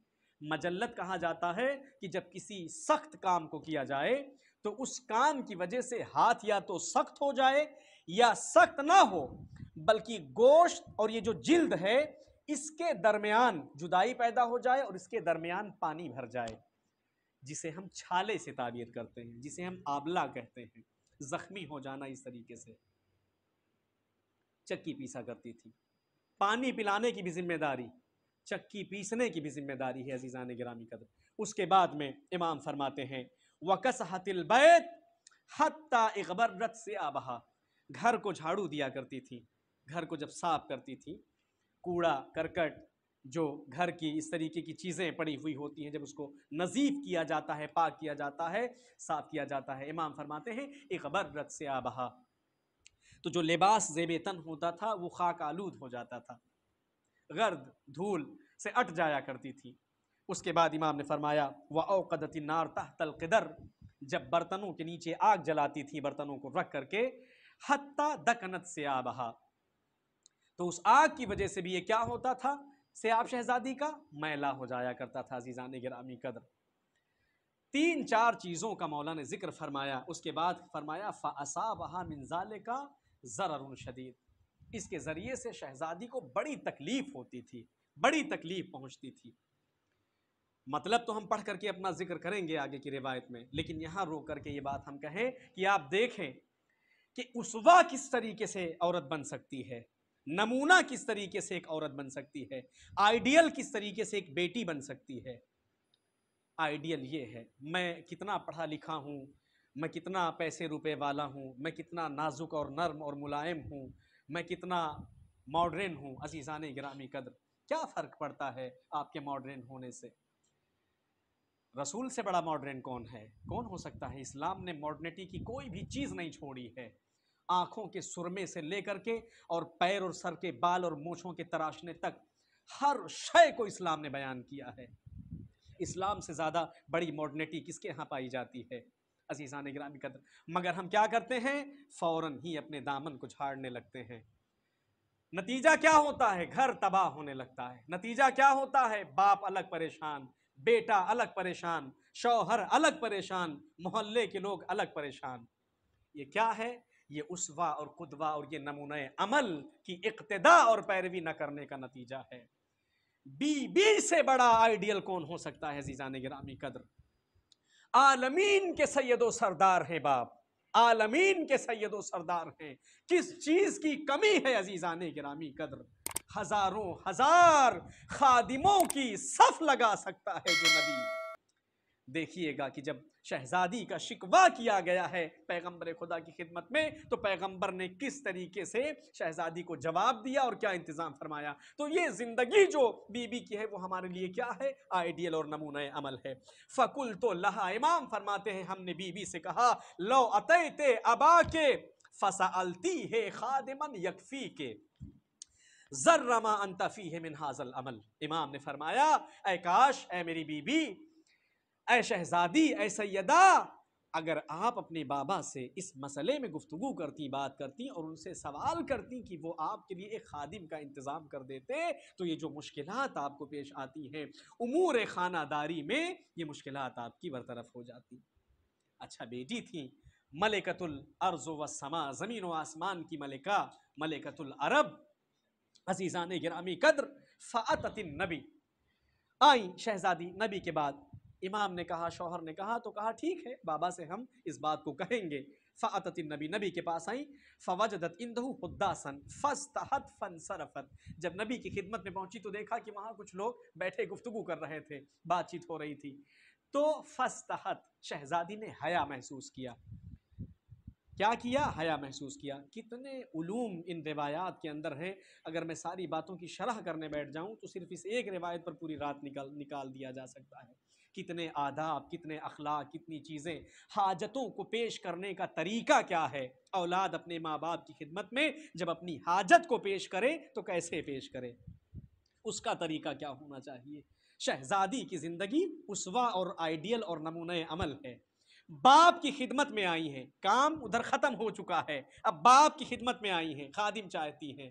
مجلت کہا جاتا ہے کہ جب کسی سخت کام کو کیا جائے تو اس کام کی وجہ سے ہاتھ یا تو سخت ہو جائے یا سخت نہ ہو، بلکہ گوشت اور یہ جو جلد ہے اس کے درمیان جدائی پیدا ہو جائے اور اس کے درمیان پانی بھر جائے، جسے ہم چھالے سے تعبیر کرتے ہیں، جسے ہم آبلہ کہتے ہیں، زخمی ہو جانا اس طریقے سے۔ چکی پیسا کرتی تھی، پانی پلانے کی بھی ذمہ داری، چکی پیسنے کی بھی ذمہ داری ہے عزیزان گرامی قدر۔ اس کے بعد میں امام فرماتے ہیں وَكَسَحَتِ الْبَيْتِ حَتَّى اِغْبَرَّتْ ثِيَابَهَا، گھر کو جھاڑو دیا کرتی تھی، گھر کو جب صاف کرتی تھی، کوڑا کرکٹ جو گھر کی اس طریقے کی چیزیں پڑی ہوئی ہوتی ہیں، جب اس کو نظیف کیا جاتا ہے، پاک کیا جاتا ہے، صاف کیا جاتا ہے، امام فرماتے ہیں اِغْبَرَّتْ ثِيَابَهَا، تو جو لباس زیب تن ہوتا تھا وہ خاک آلود ہو جاتا تھا، گرد دھول سے اٹ جایا کرتی تھی۔ اس کے بعد امام نے فرمایا وَأَوْقَدَتِ النَّارُ تَحْتَ الْقِدَرِ، جب برتنوں کے نیچے آگ جلاتی تھی، برتنوں کو رکھ کر کے، حَتَّى دَكَنَتْ ثِيَابَهَا، تو اس آگ کی وجہ سے بھی یہ کیا ہوتا تھا؟ ثیاب شہزادی کا میلا ہو جایا کرتا تھا عزیزان گرامی قدر۔ تین چار چیزوں کا مولا نے ذکر فرمایا، اس کے بعد فرمایا فَأَصَابَهَا مِنْ ذَلِكَ ضَرَرٌ شَدِيدٌ، اس کے ذریعے سے شہزادی کو بڑی تکلیف ہوتی تھی، بڑی تکلیف پہنچتی تھی۔ مطلب تو ہم پڑھ کر کے اپنا ذکر کریں گے آگے کی روایت میں، لیکن یہاں روک کر کے یہ بات ہم کہیں کہ آپ دیکھیں کہ اسوہ کس طریقے سے عورت بن سکتی ہے، نمونہ کس طریقے سے ایک عورت بن سکتی ہے، آئیڈیل کس طریقے سے ایک بیٹی بن سکتی ہے۔ آئیڈیل یہ ہے میں کتنا پڑھا لکھا ہوں، میں کتنا پیسے روپے والا ہوں، میں کتنا نازک اور نرم اور ملائم ہوں، میں کتنا ماڈرن ہوں۔ عزیزان گرامی قدر، کیا فرق پڑتا ہے آپ کے ماڈرن ہونے سے؟ رسول سے بڑا ماڈرن کون ہے؟ کون ہو سکتا ہے؟ اسلام نے ماڈرنٹی کی کوئی بھی چیز نہیں چھوڑی ہے، آنکھوں کے سرمے سے لے کر کے اور پیر اور سر کے بال اور مونچھوں کے تراشنے تک ہر شے کو اسلام نے بیان کیا ہے۔ اسلام سے زیادہ بڑی ماڈرنٹی کس کے ہاں پائی جاتی ہے عزیزان گرامی قدر؟ مگر ہم کیا کرتے ہیں؟ فوراً ہی اپنے دامن کو جھاڑنے لگتے ہیں۔ نتیجہ کیا ہوتا ہے؟ گھر تباہ ہونے لگتا ہے۔ نتیجہ کیا ہوتا ہے؟ باپ الگ پریشان، بیٹا الگ پریشان، شوہر الگ پریشان، محلے کے لوگ الگ پریشان۔ یہ کیا ہے؟ یہ اسوہ اور قدوہ اور یہ نمونہ عمل کی اقتداء اور پیروی نہ کرنے کا نتیجہ ہے۔ بی بی سے بڑا آئیڈیل کون ہو سکتا ہے عزیزان گرامی قدر؟ عالمین کے سید و سردار ہیں باپ، عالمین کے سید و سردار ہیں۔ کس چیز کی کمی ہے عزیزان گرامی قدر؟ ہزاروں ہزار خادموں کی صف لگا سکتا ہے جو نبی۔ دیکھیے گا کہ جب شہزادی کا شکوہ کیا گیا ہے پیغمبر خدا کی خدمت میں تو پیغمبر نے کس طریقے سے شہزادی کو جواب دیا اور کیا انتظام فرمایا۔ تو یہ زندگی جو بی بی کی ہے وہ ہمارے لیے کیا ہے؟ آئیڈیل اور نمونہ عمل ہے۔ فَقُلْتُ لَهَا، امام فرماتے ہیں ہم نے بی بی سے کہا لَوْ أَتَيْتِ أَبَاكِ فَسَأَلْتِيهِ خَادِمًا يَكْفِيكِ ذَرَّ مَا أَنْتَ فِيهِ مِنْ هَذَا الْعَمَلِ، امام نے فرمایا اے کاش، اے میری بی بی، اے شہزادی، اے سیدہ، اگر آپ اپنے بابا سے اس مسئلے میں گفتگو کرتی، بات کرتی اور ان سے سوال کرتی کہ وہ آپ کے لیے ایک خادم کا انتظام کر دیتے تو یہ جو مشکلات آپ کو پیش آتی ہیں امور خانہ داری میں، یہ مشکلات آپ کی برطرف ہو جاتی۔ اچھا بیٹی تھی ملکۃ الارض والسماء، زمین و آسمان کی ملکہ، ملکۃ العرب، عزیزان گرامی قدر۔ فأتت النبی، آئی شہزادی نبی کے بعد، امام نے کہا، شوہر نے کہا تو کہا ٹھیک ہے بابا سے ہم اس بات کو کہیں گے۔ فأتت النبی، نبی کے پاس آئیں، فوجدت عنده حداسا فاستحت فانصرفت، جب نبی کی خدمت میں پہنچی تو دیکھا کہ وہاں کچھ لوگ بیٹھے گفتگو کر رہے تھے، بات چیت ہو رہی تھی، تو فستحت، شہزادی نے حیا محسوس کیا. کیا کیا؟ حیا محسوس کیا. کتنے علوم ان روایات کے اندر ہیں، اگر میں ساری باتوں کی شرح کرنے بیٹھ جاؤں تو صرف اس ایک روایت پر پوری رات نکال دیا جا سکتا ہے. کتنے آداب، کتنے اخلاق، کتنی چیزیں. حاجتوں کو پیش کرنے کا طریقہ کیا ہے؟ اولاد اپنے ماں باپ کی خدمت میں جب اپنی حاجت کو پیش کرے تو کیسے پیش کرے، اس کا طریقہ کیا ہونا چاہیے. شہزادی کی زندگی اسوہ اور آئیڈیل اور نمونہ عمل ہے. باپ کی خدمت میں آئی ہیں، کام ادھر ختم ہو چکا ہے، اب باپ کی خدمت میں آئی ہیں، خادم چاہتی ہیں.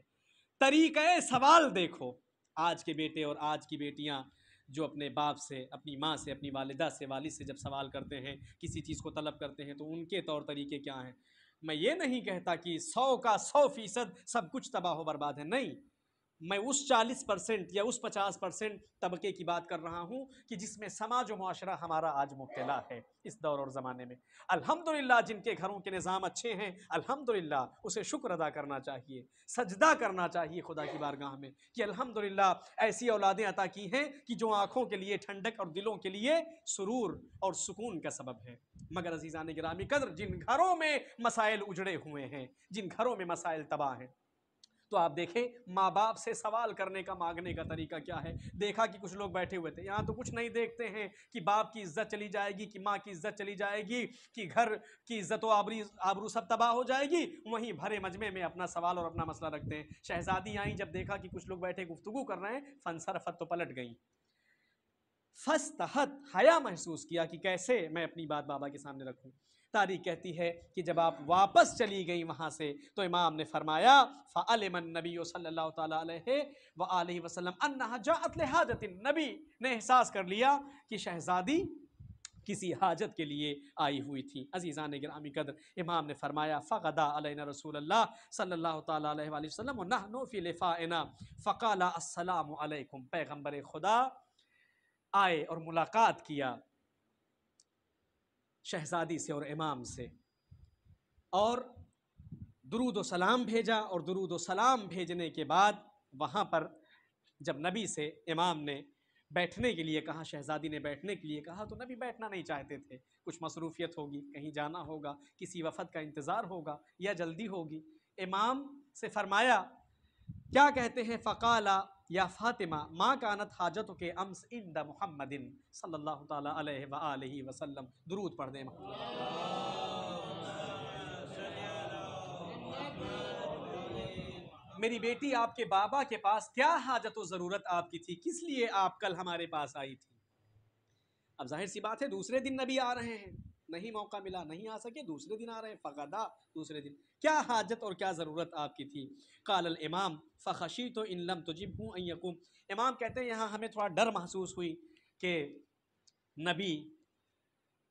طریقہ سوال دیکھو. آج کے بیٹے اور آج کی بیٹیاں جو اپنے باپ سے، اپنی ماں سے، اپنی والدہ سے، والد سے جب سوال کرتے ہیں، کسی چیز کو طلب کرتے ہیں تو ان کے طور طریقے کیا ہیں. میں یہ نہیں کہتا کہ 100% سب کچھ تباہ و برباد ہے، نہیں. میں اس 40% یا اس 50% طبقے کی بات کر رہا ہوں کہ جس میں سماج و معاشرہ ہمارا آج مبتلا ہے اس دور اور زمانے میں. الحمدللہ جن کے گھروں کے نظام اچھے ہیں، الحمدللہ اسے شکر ادا کرنا چاہیے، سجدہ کرنا چاہیے خدا کی بارگاہ میں کہ الحمدللہ ایسی اولادیں عطا کی ہیں کہ جو آنکھوں کے لیے ٹھنڈک اور دلوں کے لیے سرور اور سکون کا سبب ہے. مگر عزیزان گرامی قدر، جن گھروں میں مسائل اجڑے ہوئے ہیں، جن گھروں میں مسائل تباہ ہیں، تو آپ دیکھیں ماں باپ سے سوال کرنے کا، مانگنے کا طریقہ کیا ہے. دیکھا کہ کچھ لوگ بیٹھے ہوئے تھے، یہاں تو کچھ نہیں دیکھتے ہیں کہ باپ کی عزت چلی جائے گی، کہ ماں کی عزت چلی جائے گی، کہ گھر کی عزت و آبرو سب تباہ ہو جائے گی. وہیں بھرے مجمع میں اپنا سوال اور اپنا مسئلہ رکھتے ہیں. شہزادی آئیں، جب دیکھا کہ کچھ لوگ بیٹھے گفتگو کر رہے ہیں، فانصرفت، تو پلٹ گئیں. فاستحت، حیا محسوس کیا کہ کیسے میں اپنی بات بابا کے سامنے رکھوں. تاریخ کہتی ہے کہ جب آپ واپس چلی گئیں وہاں سے تو امام نے فرمایا فعلم النبی صلی اللہ تعالیٰ علیہ وآلہ وسلم انہا جاءت لحاجت. نبی نے احساس کر لیا کہ شہزادی کسی حاجت کے لیے آئی ہوئی تھی. عزیزان گرامی قدر، امام نے فرمایا فغدا علینا رسول اللہ صلی اللہ تعالیٰ علیہ وآلہ وسلم ونحن فی لفائنا فقال السلام علیکم. پیغمبر خدا آئے اور ملاقات کیا شہزادی سے اور امام سے، اور درود و سلام بھیجا. اور درود و سلام بھیجنے کے بعد وہاں پر جب نبی سے امام نے بیٹھنے کے لیے کہا، شہزادی نے بیٹھنے کے لیے کہا، تو نبی بیٹھنا نہیں چاہتے تھے. کچھ مصروفیت ہوگی، کہیں جانا ہوگا، کسی وفد کا انتظار ہوگا یا جلدی ہوگی. امام سے فرمایا، کیا کہتے ہیں؟ فقالا یا فاطمہ ما کانت حاجتک امس عند محمد صلی اللہ تعالیٰ علیہ وآلہ وسلم. درود پڑھ دیں. میری بیٹی، آپ کے بابا کے پاس کیا حاجت و ضرورت آپ کی تھی؟ کس لیے آپ کل ہمارے پاس آئی تھی؟ اب ظاہر سی بات ہے دوسرے دن نبی آ رہے ہیں، نہیں موقع ملا، نہیں آ سکے، دوسرے دن آ رہے ہیں. فغدا، دوسرے دن. کیا حاجت اور کیا ضرورت آپ کی تھی؟ قال الامام فخشیت ان لم تجبه ان یقوم. امام کہتے ہیں یہاں ہمیں تھوڑا ڈر محسوس ہوئی کہ نبی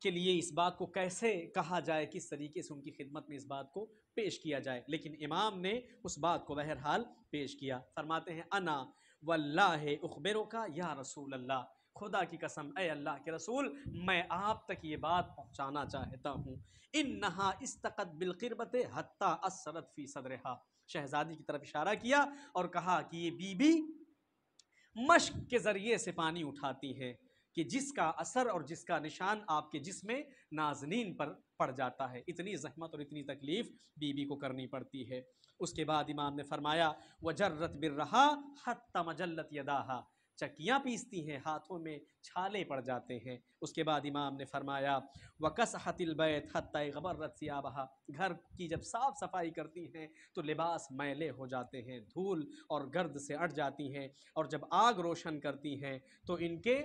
کے لیے اس بات کو کیسے کہا جائے، کس طریقے سے ان کی خدمت میں اس بات کو پیش کیا جائے. لیکن امام نے اس بات کو بہرحال پیش کیا. فرماتے ہیں انا واللہ اخبرک یا رسول اللہ، خدا کی قسم اے اللہ کے رسول، میں آپ تک یہ بات پہنچانا چاہتا ہوں. انہا استقت بالقربت حتی اثرت فی صدرہا. شہزادی کی طرف اشارہ کیا اور کہا کہ یہ بی بی مشق کے ذریعے سے پانی اٹھاتی ہے کہ جس کا اثر اور جس کا نشان آپ کے جسم نازنین پر پڑ جاتا ہے. اتنی زحمت اور اتنی تکلیف بی بی کو کرنی پڑتی ہے. اس کے بعد امام نے فرمایا وجرت بالرہا حتی مجلت یداہا، چکیاں پیستی ہیں، ہاتھوں میں چھالے پڑ جاتے ہیں. اس کے بعد امام نے فرمایا وکسحت البیت حتی غبرت ثیابہا، گھر کی جب صاف صفائی کرتی ہیں تو لباس میلے ہو جاتے ہیں، دھول اور گرد سے اٹ جاتی ہیں، اور جب آگ روشن کرتی ہیں تو ان کے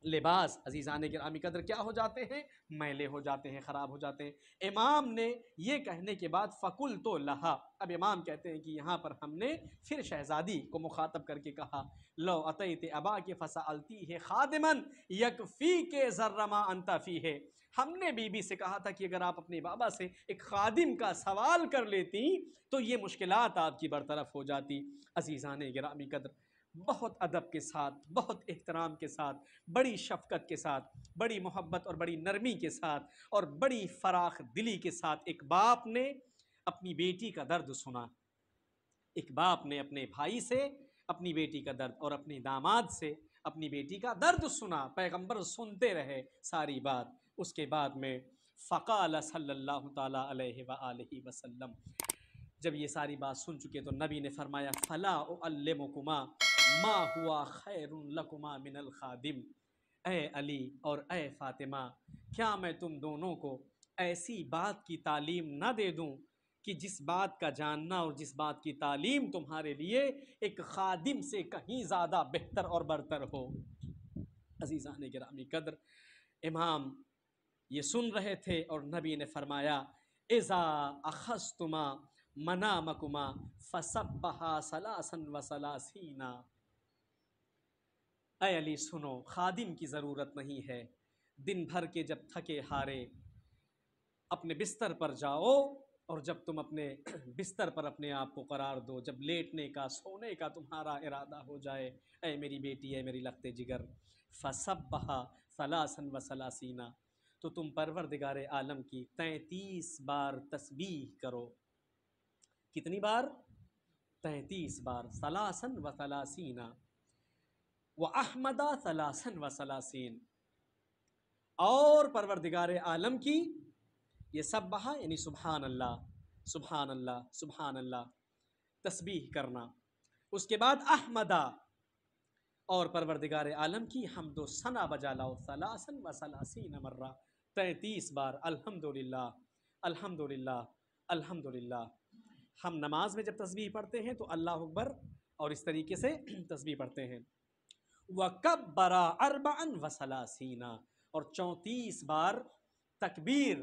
لباس عزیزان گرامی قدر کیا ہو جاتے ہیں؟ میلے ہو جاتے ہیں، خراب ہو جاتے ہیں. امام نے یہ کہنے کے بعد فقل تو لہا، اب امام کہتے ہیں کہ یہاں پر ہم نے پھر شہزادی کو مخاطب کر کے کہا لو اتیت اباک فسألتیہ خادما یکفیک ذر ما انت فیہ. ہم نے بی بی سے کہا تھا کہ اگر آپ اپنے بابا سے ایک خادم کا سوال کر لیتی تو یہ مشکلات آپ کی برطرف ہو جاتی. عزیزان گرامی قدر، بہت ادب کے ساتھ، بہت احترام کے ساتھ، بڑی شفقت کے ساتھ، بڑی محبت اور بڑی نرمی کے ساتھ اور بڑی فراخ دلی کے ساتھ ایک باپ نے اپنی بیٹی کا درد سنا. ایک باپ نے اپنے بھائی سے اپنی بیٹی کا درد اور اپنے داماد سے اپنی بیٹی کا درد سنا، پیغمبر سنتے رہے ساری بات۔ اس کے بعد میں فقال صلی اللہ تعالیٰ علیہ وآلہ وسلم، جب یہ ساری بات سن چکے تو نبی نے فرمایا فلا اعلمکما ما ہوا خیر لکما من الخادم، اے علی اور اے فاطمہ، کیا میں تم دونوں کو ایسی بات کی تعلیم نہ دے دوں کہ جس بات کا جاننا اور جس بات کی تعلیم تمہارے لیے ایک خادم سے کہیں زیادہ بہتر اور برتر ہو۔ عزیزان گرامی قدر، امام یہ سن رہے تھے اور نبی نے فرمایا اذا اخذتما منامکما فسبحا ثلاثا وثلاثین، اے علی سنو، خادم کی ضرورت نہیں ہے، دن بھر کے جب تھکے ہارے اپنے بستر پر جاؤ، اور جب تم اپنے بستر پر اپنے آپ کو قرار دو، جب لیٹنے کا سونے کا تمہارا ارادہ ہو جائے، اے میری بیٹی، اے میری لخت جگر، فسبحا ثلاثا وثلاثین، تو تم پروردگار عالم کی 33 بار تسبیح کرو۔ کتنی بار؟ 33 بار۔ ثلاثا وثلاثین وَأَحْمَدَ ثَلَاثًا وَثَلَاثِينَ، اور پروردگار عالم کی یہ سبحہ یعنی سبحان اللہ سبحان اللہ سبحان اللہ تسبیح کرنا، اس کے بعد احمدہ، اور پروردگار عالم کی حمد و ثنا بجا لاؤ، ثلاثا وثلاثین مرہ، 33 بار الحمدللہ الحمدللہ الحمدللہ۔ ہم نماز میں جب تسبیح پڑھتے ہیں تو اللہ اکبر اور اس طریقے سے تسبیح پڑھتے ہیں، وَكَبَّرَ أَرْبَعًا وَثَلَاثِينَ، اور 34 بار تکبیر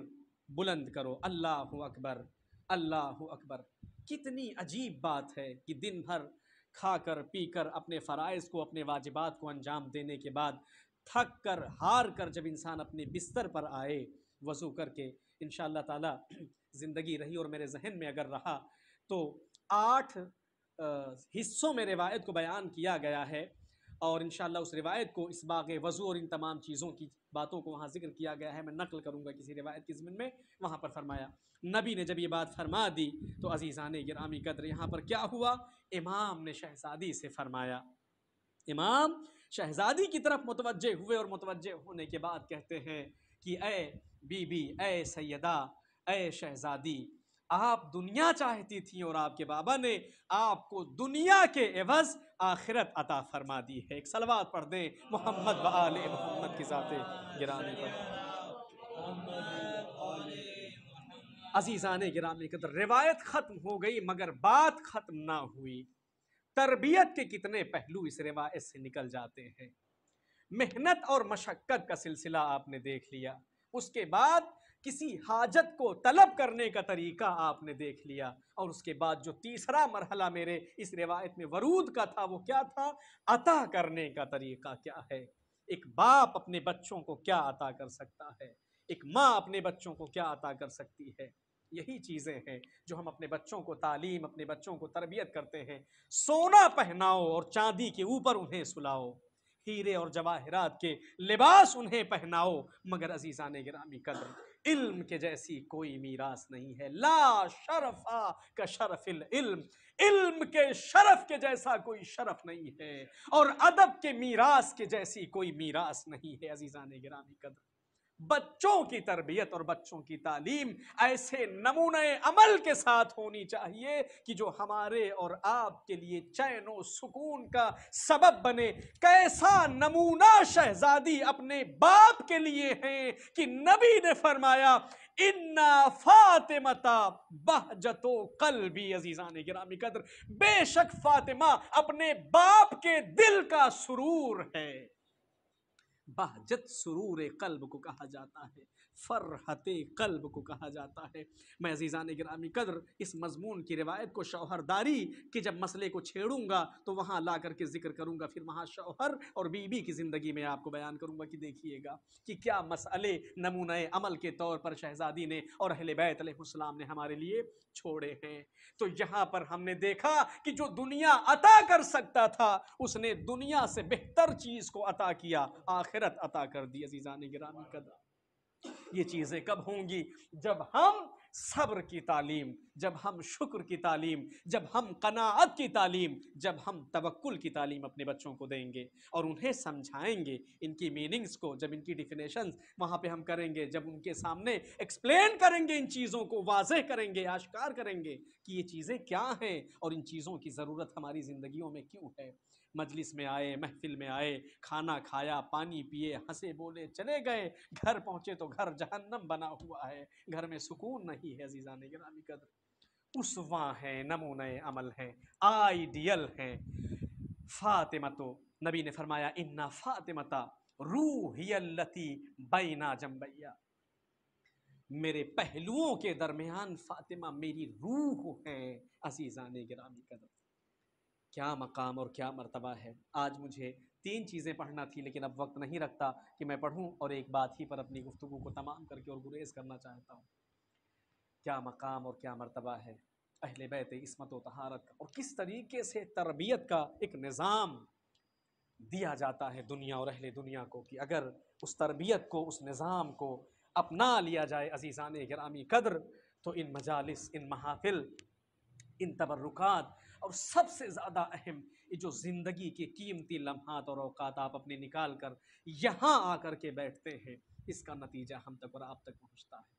بلند کرو، اللہ اکبر اللہ اکبر۔ کتنی عجیب بات ہے کہ دن بھر کھا کر پی کر اپنے فرائض کو، اپنے واجبات کو انجام دینے کے بعد تھک کر ہار کر جب انسان اپنے بستر پر آئے وضو کر کے، انشاءاللہ تعالی زندگی رہی اور میرے ذہن میں اگر رہا تو 8 حصوں میں روایت کو بیان کیا گیا ہے، اور انشاءاللہ اس روایت کو اسباغ وضو اور ان تمام چیزوں کی باتوں کو وہاں ذکر کیا گیا ہے، میں نقل کروں گا کسی روایت کی ضمن میں۔ وہاں پر فرمایا، نبی نے جب یہ بات فرما دی تو عزیزان گرامی قدر یہاں پر کیا ہوا، امام نے شہزادی سے فرمایا، امام شہزادی کی طرف متوجہ ہوئے، اور متوجہ ہونے کے بعد کہتے ہیں کہ اے بی بی، اے سیدہ، اے شہزادی، آپ دنیا چاہتی تھیں اور آپ کے بابا نے آپ کو دنیا کے عوض آخرت عطا فرما دی ہے۔ ایک صلوات پڑھ دیں محمد و آل محمد کی ذات گرامی پر۔ عزیزان گرامی قدر، روایت ختم ہو گئی مگر بات ختم نہ ہوئی۔ تربیت کے کتنے پہلو اس روایت سے نکل جاتے ہیں۔ محنت اور مشقت کا سلسلہ آپ نے دیکھ لیا، اس کے بعد کسی حاجت کو طلب کرنے کا طریقہ آپ نے دیکھ لیا، اور اس کے بعد جو تیسرا مرحلہ میرے اس روایت میں ورود کا تھا وہ کیا تھا، عطا کرنے کا طریقہ کیا ہے۔ ایک باپ اپنے بچوں کو کیا عطا کر سکتا ہے، ایک ماں اپنے بچوں کو کیا عطا کر سکتی ہے۔ یہی چیزیں ہیں جو ہم اپنے بچوں کو تعلیم، اپنے بچوں کو تربیت کرتے ہیں۔ سونا پہناؤ اور چاندی کے اوپر انہیں سلاؤ، ہیرے اور جواہرات کے لباس انہیں پہناؤ، مگر عزیزان گرامی قدر علم کے جیسی کوئی میراث نہیں ہے۔ لا شرف کا شرف العلم، علم کے شرف کے جیسا کوئی شرف نہیں ہے، اور ادب کے میراث کے جیسی کوئی میراث نہیں ہے۔ عزیزان گرامی قدر، بچوں کی تربیت اور بچوں کی تعلیم ایسے نمونہ عمل کے ساتھ ہونی چاہیے کہ جو ہمارے اور آپ کے لیے چین و سکون کا سبب بنے۔ کیسا نمونہ شہزادی اپنے باپ کے لیے ہیں کہ نبی نے فرمایا اِنَّا فاطمۃ بہجۃ قلبی۔ عزیزان گرامی قدر، بے شک فاطمہ اپنے باپ کے دل کا سرور ہے۔ بہجت سرور قلب کو کہا جاتا ہے، فرحت قلب کو کہا جاتا ہے۔ میں عزیزان گرامی قدر اس مضمون کی روایت کو شوہرداری کے جب مسئلے کو چھیڑوں گا تو وہاں لا کر کے ذکر کروں گا، پھر وہاں شوہر اور بیوی کی زندگی میں آپ کو بیان کروں گا کہ دیکھیے گا کہ کیا مسئلے نمونہ عمل کے طور پر شہزادی نے اور اہل بیت علیہ السلام نے ہمارے لیے چھوڑے ہیں۔ تو یہاں پر ہم نے دیکھا کہ جو دنیا عطا کر سکتا تھا اس نے دنیا سے بہتر چیز کو عطا کیا، آخرت عطا کر دی۔ عزیزان گرامی قدر، یہ چیزیں کب ہوں گی؟ جب ہم صبر کی تعلیم، جب ہم شکر کی تعلیم، جب ہم قناعت کی تعلیم، جب ہم توکل کی تعلیم اپنے بچوں کو دیں گے اور انہیں سمجھائیں گے، ان کی میننگز کو، جب ان کی ڈیفینیشنز وہاں پہ ہم کریں گے، جب ان کے سامنے ایکسپلین کریں گے، ان چیزوں کو واضح کریں گے، آشکار کریں گے کہ یہ چیزیں کیا ہیں اور ان چیزوں کی ضرورت ہماری زندگیوں میں کیوں ہے۔ مجلس میں آئے، محفل میں آئے، کھانا کھایا، پانی پیے، ہنسے بولے چلے گئے، گھر پہنچے تو گھر جہنم بنا ہوا ہے، گھر میں سکون نہیں ہے۔ عزیزان گرامی قدر، اسوہ ہیں، نمونہ عمل ہیں، آئیڈیل ہیں۔ فاطمہ تو نبی نے فرمایا انا فاطمہ روحی التی بین جنبیا، میرے پہلوؤں کے درمیان فاطمہ میری روح ہے۔ عزیزان گرامی قدر، کیا مقام اور کیا مرتبہ ہے۔ آج مجھے 3 چیزیں پڑھنا تھی لیکن اب وقت نہیں رکھتا کہ میں پڑھوں، اور ایک بات ہی پر اپنی گفتگو کو تمام کر کے اور گریز کرنا چاہتا ہوں۔ کیا مقام اور کیا مرتبہ ہے اہل بیت عصمت و طہارت کا، اور کس طریقے سے تربیت کا ایک نظام دیا جاتا ہے دنیا اور اہل دنیا کو، کہ اگر اس تربیت کو، اس نظام کو اپنا لیا جائے عزیزان گرامی قدر، تو ان مجالس، ان محافل، ان تبرکات، اور سب سے زیادہ اہم یہ جو زندگی کے قیمتی لمحات اور اوقات آپ اپنے نکال کر یہاں آ کر کے بیٹھتے ہیں، اس کا نتیجہ ہم تک اور آپ تک پہنچتا ہے۔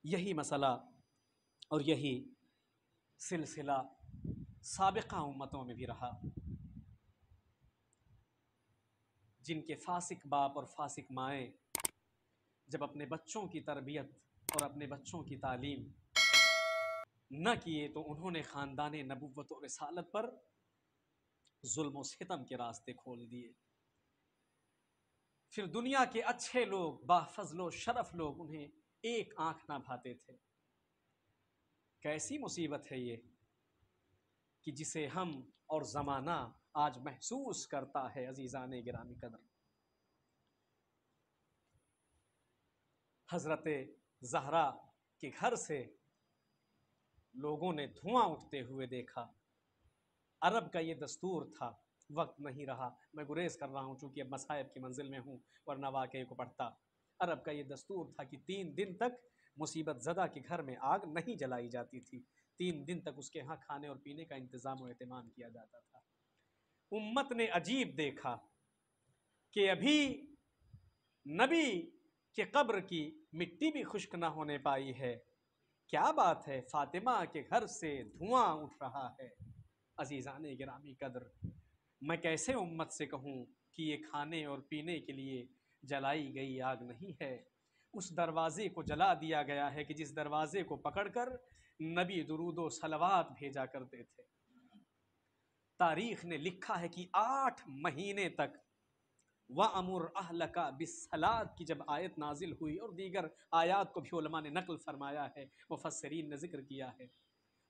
یہی مسئلہ اور یہی سلسلہ سابقہ امتوں میں بھی رہا، جن کے فاسق باپ اور فاسق مائیں جب اپنے بچوں کی تربیت اور اپنے بچوں کی تعلیم نہ کیے تو انہوں نے خاندان نبوت و رسالت پر ظلم و ستم کے راستے کھول دیے۔ پھر دنیا کے اچھے لوگ، بافضل و شرف لوگ انہیں ایک آنکھ نہ بھاتے تھے۔ کیسی مصیبت ہے یہ کہ جسے ہم اور زمانہ آج محسوس کرتا ہے عزیزان گرامی قدر۔ حضرت زہرا کے گھر سے لوگوں نے دھواں اٹھتے ہوئے دیکھا۔ عرب کا یہ دستور تھا، وقت نہیں رہا، میں گریز کر رہا ہوں چونکہ اب مصائب کی منزل میں ہوں ورنہ واقعے کو پڑھتا۔ عرب کا یہ دستور تھا کہ 3 دن تک مصیبت زدہ کے گھر میں آگ نہیں جلائی جاتی تھی، 3 دن تک اس کے ہاں کھانے اور پینے کا انتظام و اہتمام کیا جاتا تھا۔ امت نے عجیب دیکھا کہ ابھی نبی کہ قبر کی مٹی بھی خشک نہ ہونے پائی ہے، کیا بات ہے، فاطمہ کے گھر سے دھواں اٹھ رہا ہے۔ عزیزان گرامی قدر، میں کیسے امت سے کہوں کہ یہ کھانے اور پینے کے لیے جلائی گئی آگ نہیں ہے، اس دروازے کو جلا دیا گیا ہے کہ جس دروازے کو پکڑ کر نبی درود و صلوات بھیجا کرتے تھے۔ تاریخ نے لکھا ہے کہ 8 مہینے تک وَأَمُرْ أَهْلَكَ بِالصَّلَاةِ کی جب آیت نازل ہوئی، اور دیگر آیات کو بھی علماء نے نقل فرمایا ہے، مفسرین نے ذکر کیا ہے،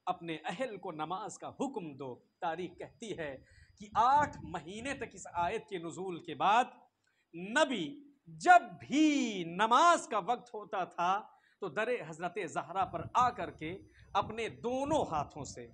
اپنے اہل کو نماز کا حکم دو۔ تاریخ کہتی ہے کہ 8 مہینے تک اس آیت کے نزول کے بعد نبی جب بھی نماز کا وقت ہوتا تھا تو در حضرت زہرا پر آ کر کے اپنے دونوں ہاتھوں سے،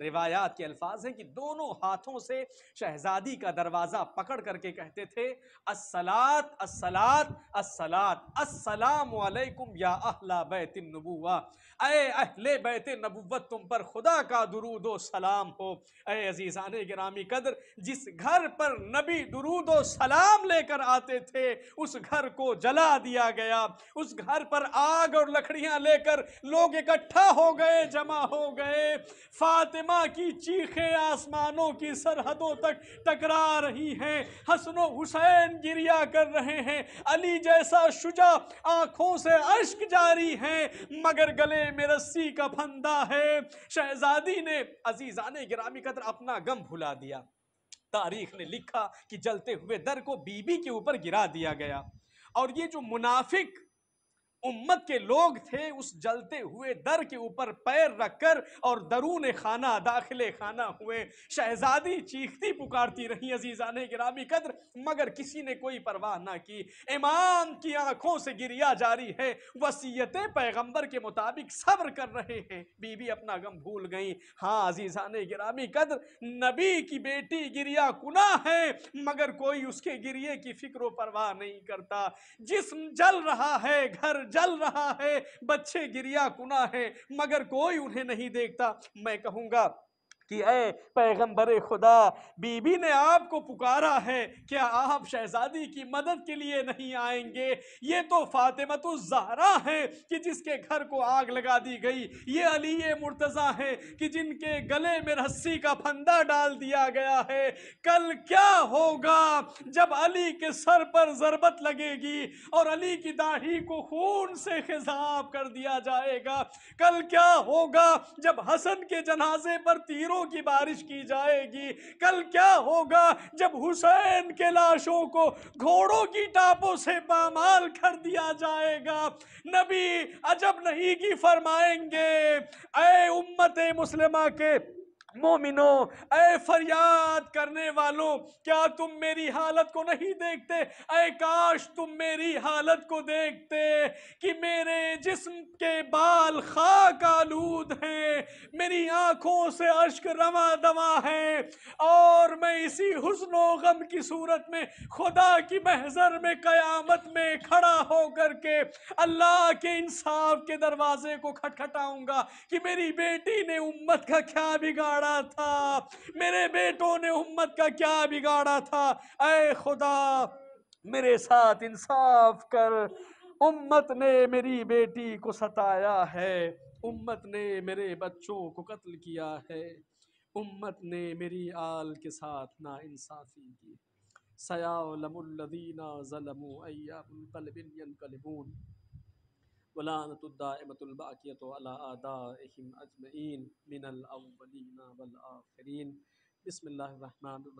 روایات کے الفاظ ہیں کہ دونوں ہاتھوں سے شہزادی کا دروازہ پکڑ کر کے کہتے تھے الصلاۃ الصلاۃ الصلاۃ السلام علیکم یا اہل بیت النبوہ، اے اہل بیت نبوت تم پر خدا کا درود و سلام ہو۔ اے عزیزان گرامی قدر، جس گھر پر نبی درود و سلام لے کر آتے تھے اس گھر کو جلا دیا گیا، اس گھر پر آگ اور لکڑیاں لے کر لوگ اکٹھا ہو گئے، جمع ہو گئے۔ فاطمہ کی چیخیں آسمانوں کی سرحدوں تک ٹکرا رہی ہیں، حسن و حسین گریا کر رہے ہیں، علی جیسا شجاع آنکھوں سے اشک جاری ہیں مگر گلے میں رسی کا پھندا ہے۔ شہزادی نے عزیزان گرامی قدر اپنا غم بھلا دیا۔ تاریخ نے لکھا کہ جلتے ہوئے در کو بی بی کے اوپر گرا دیا گیا، اور یہ جو منافق امت کے لوگ تھے اس جلتے ہوئے در کے اوپر پیر رکھ کر اور درون خانہ داخل خانہ ہوئے، شہزادی چیختی پکارتی رہی عزیزان گرامی قدر مگر کسی نے کوئی پرواہ نہ کی۔ امام کی آنکھوں سے گریا جاری ہے، وصیت پیغمبر کے مطابق صبر کر رہے ہیں، بی بی اپنا غم بھول گئیں۔ ہاں عزیزان گرامی قدر، نبی کی بیٹی گریا کنا ہے مگر کوئی اس کے گریے کی فکر و پرواہ نہیں کرتا۔ جسم جل رہا ہے، گھر جل رہا ہے، بچے گریا کنا ہے مگر کوئی انہیں نہیں دیکھتا۔ میں کہوں گا کہ اے پیغمبر خدا، بی بی نے آپ کو پکارا ہے، کیا آپ شہزادی کی مدد کے لیے نہیں آئیں گے؟ یہ تو فاطمۃ الزہرا ہے کہ جس کے گھر کو آگ لگا دی گئی، یہ علی مرتضیٰ ہے کہ جن کے گلے میں رسی کا پھندا ڈال دیا گیا ہے۔ کل کیا ہوگا جب علی کے سر پر ضربت لگے گی اور علی کی داڑھی کو خون سے خضاب کر دیا جائے گا؟ کل کیا ہوگا جب حسن کے جنازے پر تیروں کی بارش کی جائے گی؟ کل کیا ہوگا جب حسین کے لاشوں کو گھوڑوں کی ٹاپوں سے پامال کر دیا جائے گا؟ نبی عجب نہیں کی فرمائیں گے، اے امت مسلمہ کے مومنوں، اے فریاد کرنے والوں، کیا تم میری حالت کو نہیں دیکھتے؟ اے کاش تم میری حالت کو دیکھتے کہ میرے جسم کے بال خاک آلود ہیں، میری آنکھوں سے اشک رواں دواں ہیں، اور میں اسی حزن و غم کی صورت میں خدا کی محضر میں قیامت میں کھڑا ہو کر کے اللہ کے انصاف کے دروازے کو کھٹکھٹاؤں گا کہ میری بیٹی نے امت کا کیا بگاڑا تھا، میرے بیٹوں نے امت کا کیا بگاڑا تھا۔ اے خدا میرے ساتھ انصاف کر، امت نے میری بیٹی کو ستایا ہے، امت نے میرے بچوں کو قتل کیا ہے، امت نے میری آل کے ساتھ ناانصافی کی۔ سَيَعْلَمُ الَّذِينَ ظَلَمُوا أَيَّ مُنقَلِبٍ يَنقَلِبُونَ وَلَعنَةُ الدَّائِمَةُ الْبَاقِيَةُ عَلَىٰ أَعْدَائِهِمْ أَجْمَعِينَ مِنَ الْأَوَّلِينَ وَالْآخِرِينَ۔ بسم اللہ الرحمن الرحیم۔